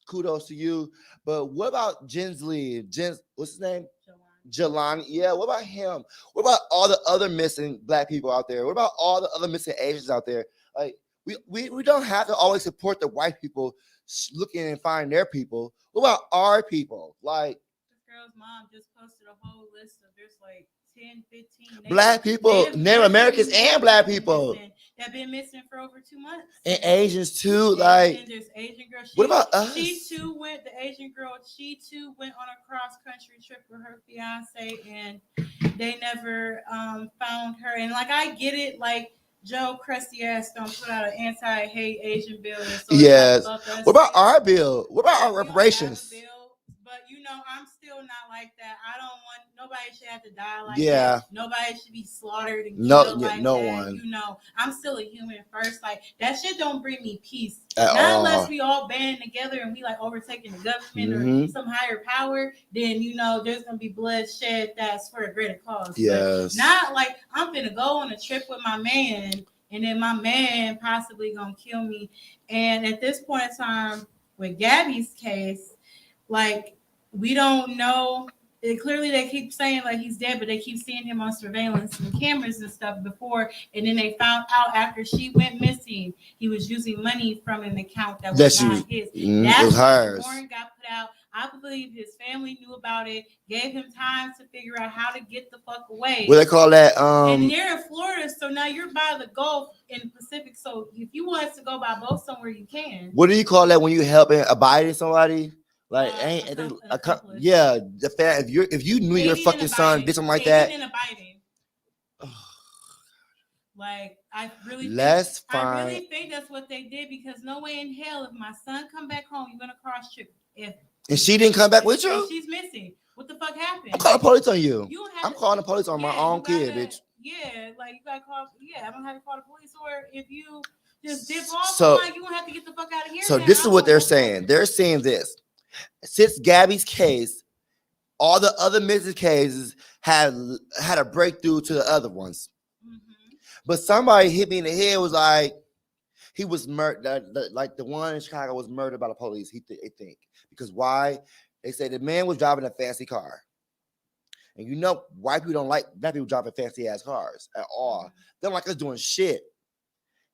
kudos to you. But what about Jensley? What's his name? Jelani. Yeah, what about him? What about all the other missing black people out there? What about all the other missing Asians out there? Like, we don't have to always support the white people looking and finding their people. What about our people? Like, This girl's mom just posted a whole list of there's like 10, 15 black people, Native Americans and black people. that have been missing for over 2 months. And Asians too. And Like, there's Asian girl. what about us? The Asian girl, she too went on a cross country trip with her fiance, and they never found her. And like, I get it, like Joe crusty ass don't put out an anti-hate Asian bill. So Yes. fuck us. What about our bill? What about our We don't have a reparations? bill, but I'm still not like that. I don't want nobody should have to die like Yeah. that. Nobody should be slaughtered and No- killed yeah, like no that. one. I'm still a human first. Like that shit don't bring me peace. At Not all. unless we all band together and we like overtaking the government or Mhm. some higher power, then there's gonna be bloodshed that's for a greater cause. But Yes. not like I'm gonna go on a trip with my man and then my man possibly gonna kill me. And at this point in time, with Gabby's case, like we don't know. Clearly, they keep saying like he's dead, but they keep seeing him on surveillance and cameras and stuff before. And then they found out after she went missing, he was using money from an account that was not his. It That's was when the hers. warrant got put out. I believe his family knew about it, gave him time to figure out how to get the fuck away. What they call that? And you're in Florida, so now you're by the Gulf in the Pacific. So if you want to go by boat somewhere, you can. What do you call that when you helping abiding somebody? Like, accomplice. yeah, the fact if you knew your Aiding fucking and son abiding. did something like Aiding that, and abiding. Like I really Let's think, I find. really think that's what they did because no way in hell if my son come back home, you're gonna cross check if And she didn't come back with if you? she's missing. What the fuck I'm happened? calling the police on you. You don't have I'm to, calling the police on my yeah, own you gotta, kid, bitch. Yeah, like you gotta call. Yeah, I'm gonna have to call the police, or if you just dip off, So- I'm like, you gonna have to get the fuck out of here. So now. this is I'm what gonna they're go saying. forward. They're saying this. Since Gabby's case, all the other missing cases had a breakthrough to the other ones. Mhm. But somebody hit me in the head, was like, he was murdered, like the one in Chicago was murdered by the police. They think. Because why? They say the man was driving a fancy car. And you know, white people don't like black people driving fancy ass cars at all. They don't like us doing shit.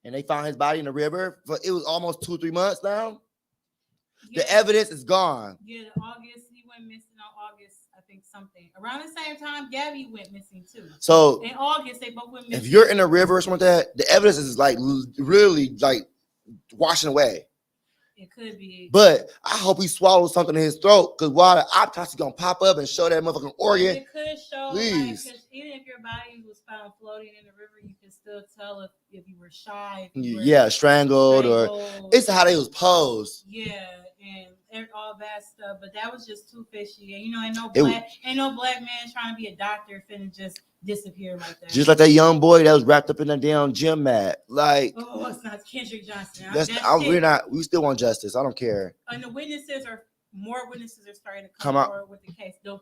And they found his body in the river. For it was almost 2-3 months now. Yeah, The evidence is gone. yeah, August he went missing on August, I think something around the same time. Gabby went missing too. So In August, they both went missing. if you're in a river or something like that, the evidence is like really like washing away. It could be. But I hope he swallows something in his throat, because while the autopsy gonna pop up and show that motherfucking organ, It could show, please. like, 'cause even if your body was found floating in the river, you can still tell if you were shy. If you were yeah, strangled, or strangled. it's how they was posed. Yeah, and all that stuff. But that was just too fishy. And you know, ain't It- no black man trying to be a doctor finna just disappear like that. Just like that young boy that was wrapped up in that damn gym mat. Like, Oh, it's not Kendrick Johnson. we still want justice. I don't care. And the more witnesses are starting to Come come out. forward with the case. The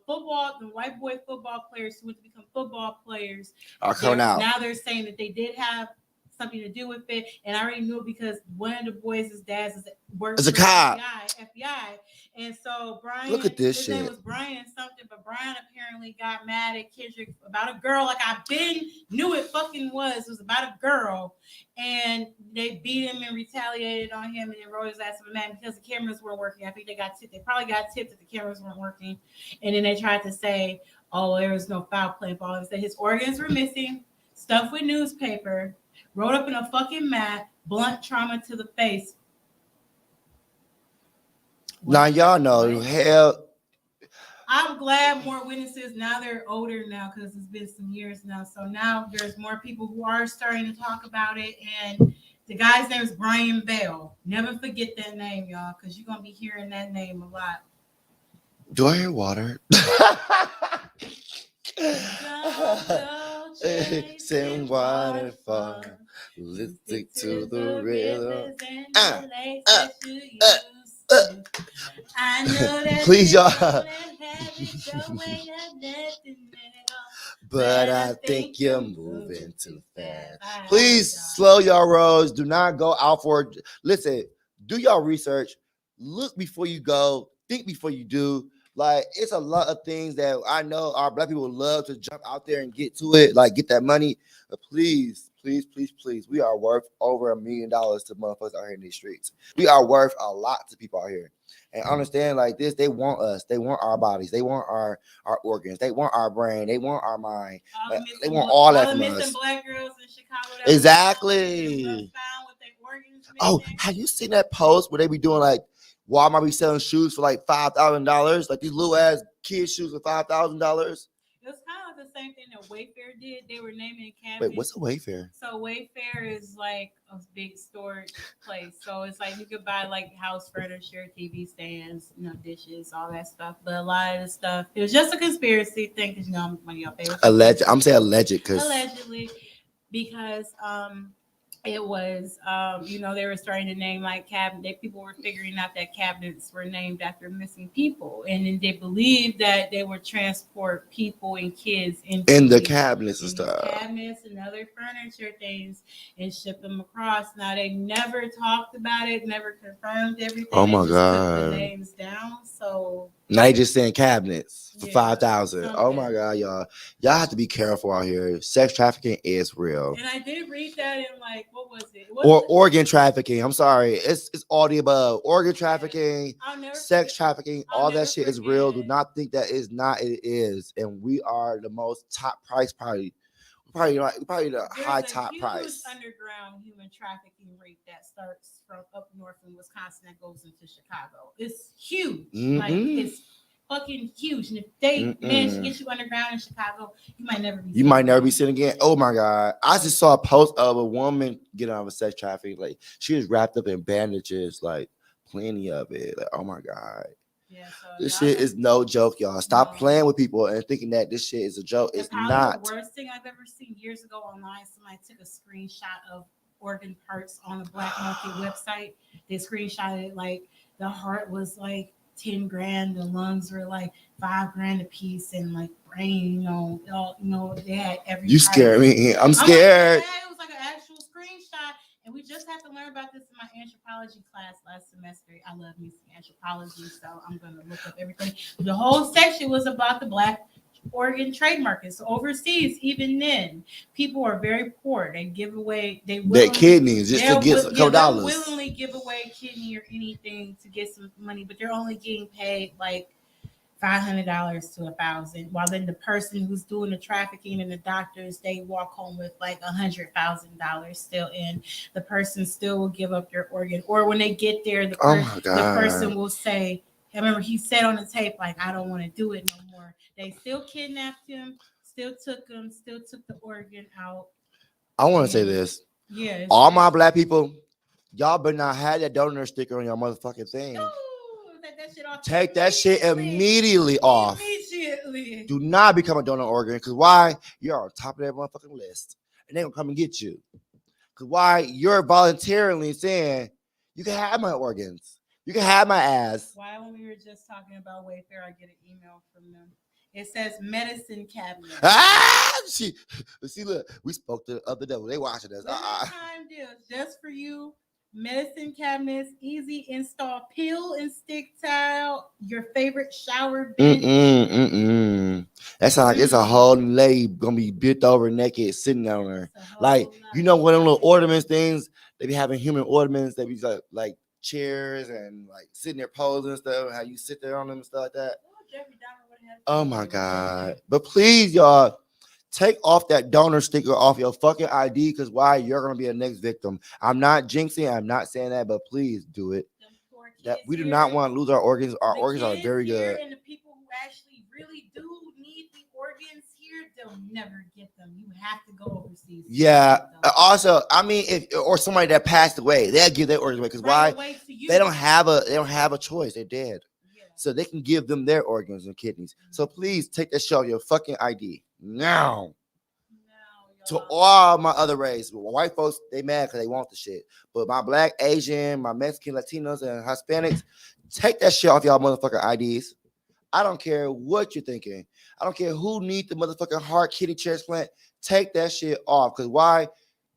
white boy football players who went to become football players Are coming out. now they're saying that they did have something to do with it, and I already knew it because one of the boys' dads works As a for cop. FBI, and so Brian. Look at this his shit. name was Brian something, but Brian apparently got mad at Kendrick about a girl. Like I knew it fucking was about a girl, and they beat him and retaliated on him, and then wrote his ass up mad because the cameras weren't working. I think they got tipped. They probably got tipped that the cameras weren't working, and then they tried to say, "Oh, there was no foul play." All of that his organs were missing, stuffed with newspaper. Rolled up in a fucking mat, blunt trauma to the face. Now y'all know, hell, I'm glad more witnesses, now they're older now because it's been some years now. So now there's more people who are starting to talk about it. And the guy's name is Brian Bell. Never forget that name, y'all, because you're going to be hearing that name a lot. do I hear water? Chasing waterfall, listen to the rhythm. I know that Please, y'all. But But I think you're moving too fast. Please slow your roads. Do not go out for. Listen, do your research. Look before you go. Think before you do. Like, it's a lot of things that I know our black people love to jump out there and get to it, like get that money. But please, please, please, please, we are worth over $1 million to motherfuckers out here in these streets. We are worth a lot to people out here. And understand, like this, they want us. They want our bodies. They want our organs. They want our brain. They want our mind. They want all that from us. Black girls in Chicago. Exactly. Found with their organs Oh, missing. have you seen that post where they be doing like Walmart be selling shoes for like $5,000, like these little ass kid shoes for $5,000? It was kind of the same thing that Wayfair did. They were naming cabinets. Wait, what's a Wayfair? So Wayfair is like a big storage place. So it's like you could buy like house furniture, TV stands, dishes, all that stuff. But a lot of the stuff, it was just a conspiracy thing because one of your favorite. Alleged. I'm saying alleged because allegedly, because it was they were starting to name like cabinet. People were figuring out that cabinets were named after missing people, and then they believed that they would transport people and kids in the cabinets and stuff, cabinets and other furniture things, and ship them across. Now they never talked about it, never confirmed everything. Oh my They just God! took the names down. So now they just saying cabinets for Yeah, 5,000. Oh my something. God, y'all have to be careful out here. Sex trafficking is real. And I did read that in like, what was it? Or organ trafficking. I'm sorry. It's all the above. Organ trafficking, I'll never sex forget- trafficking, I'll all that never shit is real. Do forget. not think that is not. It is. And we are the most top price, probably the There's high a top huge price. underground human trafficking rate that starts from up north in Wisconsin that goes into Chicago. It's huge. Like Mhm. it's fucking huge. And if they manage to Mm-mm. get you underground in Chicago, you might never be. You might never be seen again. Oh my God. I just saw a post of a woman getting out of a sex trafficking. Like she was wrapped up in bandages, like plenty of it. Like, oh my God. Yeah, so This y'all shit is no joke, y'all. Stop No. playing with people and thinking that this shit is a joke. It's probably not. the worst thing I've ever seen. Years ago online, somebody took a screenshot of organ parts on a black market website. They screenshotted it like the heart was like 10 grand, the lungs were like 5 grand a piece, and like brain, they had every You part. scare me. I'm I'm scared. like, yeah, it was like an actual screenshot. And we just had to learn about this in my anthropology class last semester. I love me some anthropology, so I'm going to look up everything. The whole section was about the black organ trade market. So overseas, even then, people are very poor. They give away Their kidneys just to get a couple they'll dollars. willingly give away kidney or anything to get some money, but they're only getting paid like $500 to $1,000, while then the person who's doing the trafficking and the doctors, they walk home with like $100,000 still in. The person still will give up their organ, or when they get there, the person will say, I remember he said on the tape, like, I don't want to do it no more. They still kidnapped him, still took the organ out. I want to say this. Yeah. All my black people, y'all better not have that donor sticker on your motherfucking thing. That shit off. Take that shit immediately off. Immediately. Do not become a donor organ. Because why? You're on top of that motherfucking list. And they're going to come and get you. Because why? You're voluntarily saying, you can have my organs. You can have my ass. Why, when we were just talking about Wayfair, I get an email from them. It says medicine cabinet. See, look, we spoke to the other devil. They watching us. Time deal just for you. Medicine cabinets, easy install, peel and stick tile, your favorite shower bench. That sounds like it's a whole lady gonna be bent over naked sitting down there. Like, you know what, them little ornaments things, they be having human ornaments, they be like chairs and like sitting there posing and stuff, how you sit there on them and stuff like that. Oh my God. But please, y'all, take off that donor sticker off your fucking ID, because why? You're gonna be a next victim. I'm not jinxing, I'm not saying that, but please do it. That we do not want to lose our organs. Our organs are very good. And the people who actually really do need the organs here, they'll never get them. You have to go overseas. Yeah. Also, I mean, or somebody that passed away, they'll give their organs away, because why? They don't have a choice. They're dead. So they can give them their organs and kidneys. So please take that shit off your fucking ID now. To all my other race, white folks, they mad because they want the shit. But my black, Asian, my Mexican, Latinos, and Hispanics, take that shit off y'all motherfucking IDs. I don't care what you're thinking. I don't care who needs the motherfucking heart, kidney transplant. Take that shit off. Because why?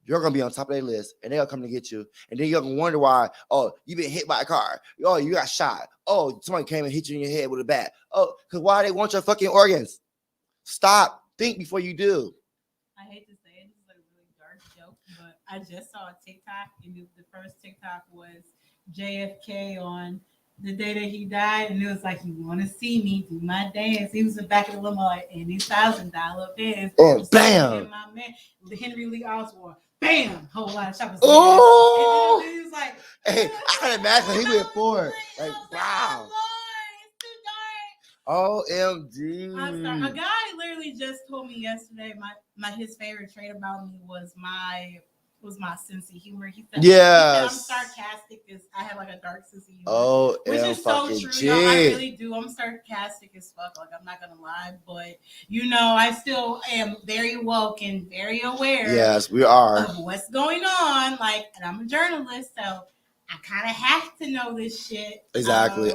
You're going to be on top of their list, and they'll come to get you. And then you're going to wonder why, oh, you've been hit by a car. Oh, you got shot. Oh, somebody came and hit you in your head with a bat. Oh, because why? They want your fucking organs. Stop. Think before you do. I hate to say it, this is a really dark joke, but I just saw a TikTok, and the first TikTok was JFK on the day that he died, and it was like, you want to see me do my dance. He was in the back of the limo like, any $1,000 dance. Oh, bam. My man, the Henry Lee Oswald. Bam! Whole lot of shoppers. Oh! And he was like, hey, I can imagine he went forward. Like, wow. OMG. I'm sorry. A guy literally just told me yesterday his favorite trait about me was my sense of humor. He said, I'm sarcastic. I have like a dark sense of humor. Oh, which is so true. G. I really do. I'm sarcastic as fuck. Like, I'm not gonna lie, but I still am very woke and very aware. Yes, we are. Of what's going on. Like, and I'm a journalist, so I kind of have to know this shit. Exactly.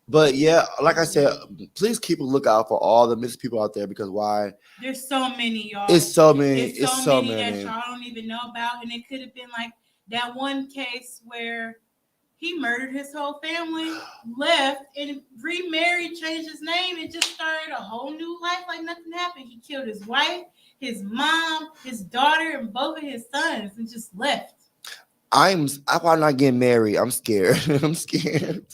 But yeah, like I said, please keep a lookout for all the missing people out there, because why? There's so many, y'all. It's so many. It's so many that y'all don't even know about. And it could have been like that one case where he murdered his whole family, left, and remarried, changed his name, and just started a whole new life like nothing happened. He killed his wife, his mom, his daughter, and both of his sons, and just left. I'm probably not getting married. I'm scared. I'm scared.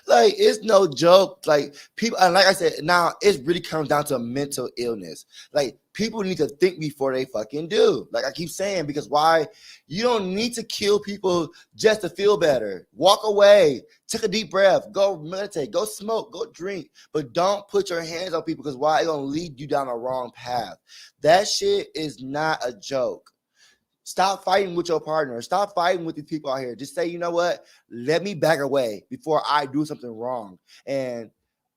Like it's no joke. Like people, and like I said, now it really comes down to mental illness. Like people need to think before they fucking do. Like I keep saying, because why? You don't need to kill people just to feel better. Walk away. Take a deep breath. Go meditate. Go smoke. Go drink. But don't put your hands on people because why? It's gonna lead you down the wrong path. That shit is not a joke. Stop fighting with your partner. Stop fighting with these people out here. Just say, you know what? Let me back away before I do something wrong. And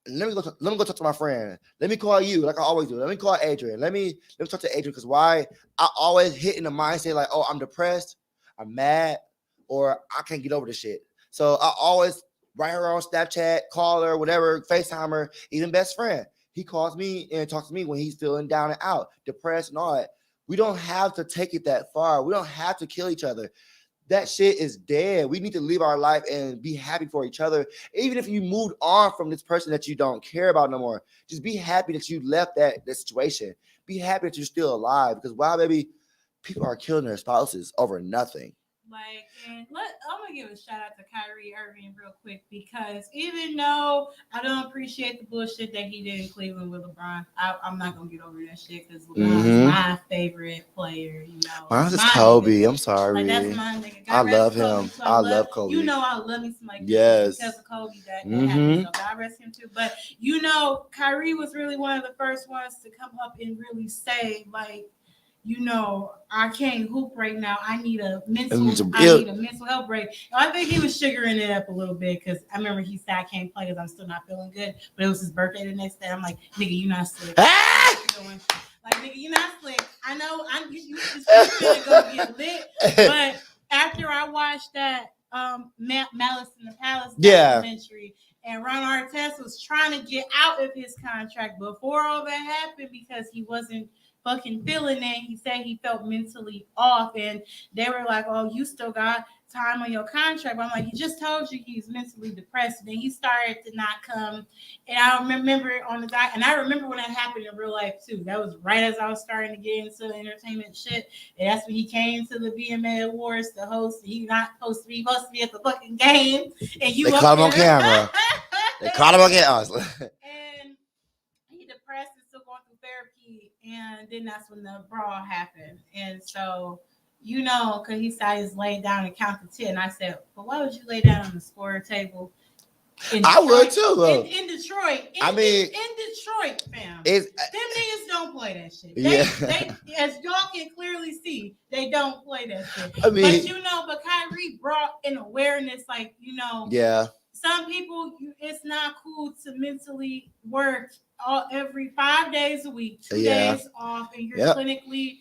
let me go talk to my friend. Let me call you like I always do. Let me call Adrian. Let me talk to Adrian because why? I always hit in the mindset like, oh, I'm depressed, I'm mad, or I can't get over this shit. So I always write her on Snapchat, call her, whatever, FaceTime her, even best friend. He calls me and talks to me when he's feeling down and out, depressed and all that. We don't have to take it that far. We don't have to kill each other. That shit is dead. We need to live our life and be happy for each other. Even if you moved on from this person that you don't care about no more, just be happy that you left that situation. Be happy that you're still alive. Because wow, baby, people are killing their spouses over nothing. Like, and I'm gonna give a shout out to Kyrie Irving real quick because even though I don't appreciate the bullshit that he did in Cleveland with LeBron, I'm not gonna get over that shit because LeBron's my favorite player. You know, Mine's is my Kobe. nigga. I'm sorry. Like that's my nigga. I God rest love Kobe, him. too. I love Kobe. You know, I love me some like yes because of Kobe that happened. So God rest him too. But you know, Kyrie was really one of the first ones to come up and really say like, you know, I can't hoop right now. I need a mental health break. I think he was sugaring it up a little bit because I remember he said I can't play because I'm still not feeling good. But it was his birthday the next day. I'm like, nigga, you not slick. What you doing? Like, nigga, you not slick. I know you just gonna go get lit. But after I watched that Malice in the Palace documentary, and Ron Artest was trying to get out of his contract before all that happened because he wasn't fucking feeling it. He said he felt mentally off, and they were like, "Oh, you still got time on your contract." But I'm like, "He just told you he's mentally depressed." And then he started to not come, and I remember on the doc, and I remember when that happened in real life too. That was right as I was starting to get into entertainment shit, and that's when he came to the VMA Awards to host. He not supposed to be at the fucking game, and you they caught him on camera. They caught him on camera. And he depressed and still going through therapy, and then that's when the brawl happened. And so, you know, because he said he's laid down and counted 10. I said, well, why would you lay down on the score table? I would too. In Detroit. In Detroit, fam. Them niggas don't play that shit. They, as y'all can clearly see, they don't play that shit. But you know, but Kyrie brought an awareness, like, you know, some people, it's not cool to mentally work every 5 days a week, 2 days off, and you're clinically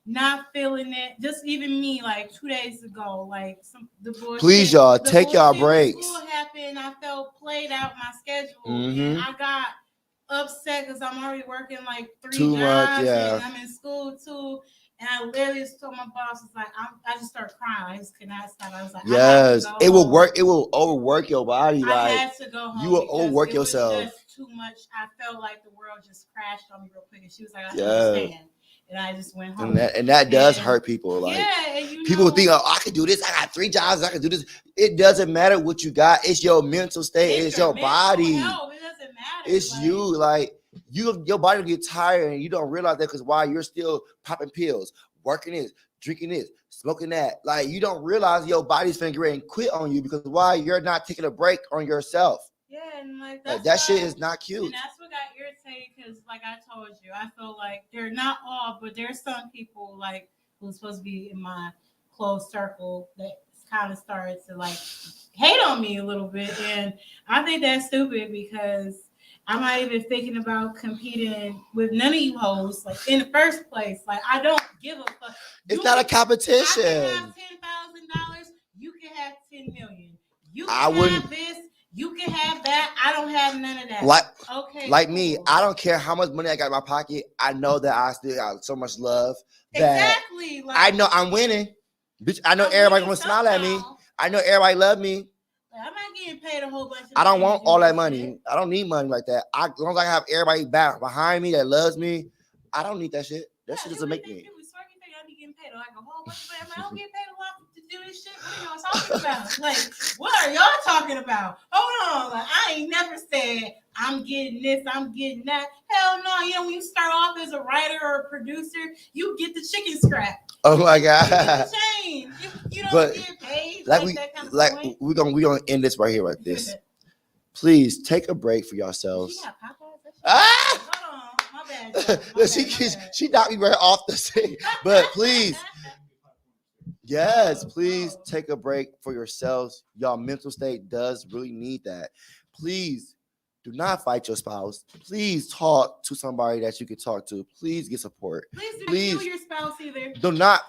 not feeling it. Just even me, like 2 days ago, like the bullshit. Please, y'all, take y'all breaks. School happened. I felt played out my schedule, and I got upset because I'm already working like 3 jobs, and I'm in school too. And I literally just told my boss, "It's like I just started crying. I just could not stop. I was like, it will work. It will overwork your body. I had to go home. You will overwork yourself. It was just too much. I felt like the world just crashed on me real quick. And she was like, I understand. And I just went home. And that does hurt people. Like people think, oh, I can do this. I got 3 jobs. I can do this. It doesn't matter what you got. It's your mental state. It's your body. Health. It doesn't matter. It's like, you. Like your body will get tired, and you don't realize that because why you're still popping pills, working this, drinking this, smoking that. Like you don't realize your body's finna get ready and quit on you because why you're not taking a break on yourself. Yeah, and like that shit is not cute. And that's what got irritated because, like I told you, I feel like they're not all, but there's some people like who's supposed to be in my close circle that kind of started to like hate on me a little bit, and I think that's stupid because I'm not even thinking about competing with none of you hoes, like in the first place. Like I don't give a fuck. It's not a competition. I can have $10,000. You can have 10 million. You can have this. You can have that. I don't have none of that. Like me, I don't care how much money I got in my pocket. I know that I still got so much love. Exactly. Like, I know I'm winning. Bitch, I know everybody gonna smile at me. I know everybody love me. I'm not getting paid a whole bunch of I don't want all that money. I don't need money like that. As long as I have everybody back behind me that loves me, I don't need that shit. That shit doesn't make me. I be getting paid like a whole bunch of money. I don't get paid a lot to do this shit. What are y'all talking about? Like, what are y'all talking about? Hold on. Like, I ain't never said I'm getting this, I'm getting that. Hell no. You know, when you start off as a writer or a producer, you get the chicken scrap. Oh my You get God. the change. You don't But get paid like like we that kind of like point. we're gonna end this right here like this. Please take a break for She yourselves. got Popeyes? That shit- Ah! Hold on. My bad. y'all. My she bad, my bad. she knocked me right off the scene. But please, yes, please take a break for yourselves. Y'all mental state does really need that. Please do not fight your spouse. Please talk to somebody that you can talk to. Please get support. Please do not Please. kill your spouse either.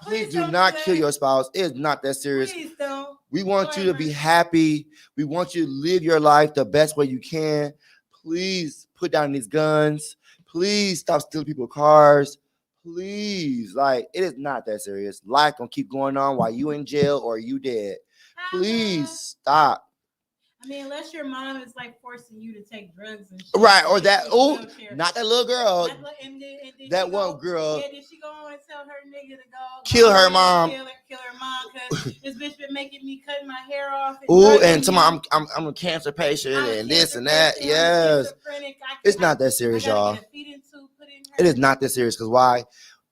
Please do don't not do kill that. your spouse. It is not that serious. Please don't. We want Lord you to be mercy. happy. We want you to live your life the best way you can. Please put down these guns. Please stop stealing people's cars. Please, like, it is not that serious. Life gonna keep going on while you in jail or you dead. Please stop. I mean, unless your mom is like forcing you to take drugs and shit. Right, or and that. put you in a Oh, wheelchair. not that little girl. That's what- and did That she one go- girl. Yeah, did she go on and tell her nigga to go Kill go her ahead and mom. Kill her mom because this bitch been making me cut my hair off. Ooh, drugging and tomorrow me. I'm a cancer patient I'm a and this cancer and that. patient, I'm a Yes, schizophrenic. it's not that serious, I gotta y'all. get a feeding tube put in her. It is not that serious. Because why?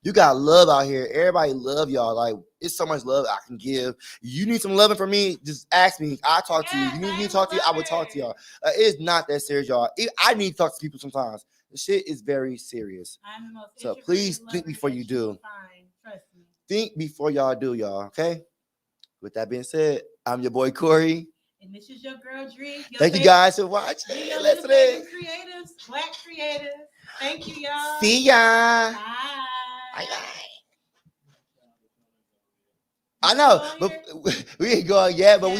You got love out here. Everybody love y'all. Like, it's so much love I can give. You need some loving from me, just ask me. I'll talk to you. Yes, You need I me am to talk a to you, I will talk to y'all. It is not that serious, y'all. I need to talk to people sometimes. The shit is very serious. I'm the most So introverted please lover think before that you will do. find. Trust me. Think before y'all do, y'all. Okay? With that being said, I'm your boy Corey. And this is your girl Dree. Thank you guys for watching. Your little Listening. favorite creatives, black creatives. Thank you, y'all. See ya. Bye. Bye. I know, but we ain't going yet, but we Yeah. just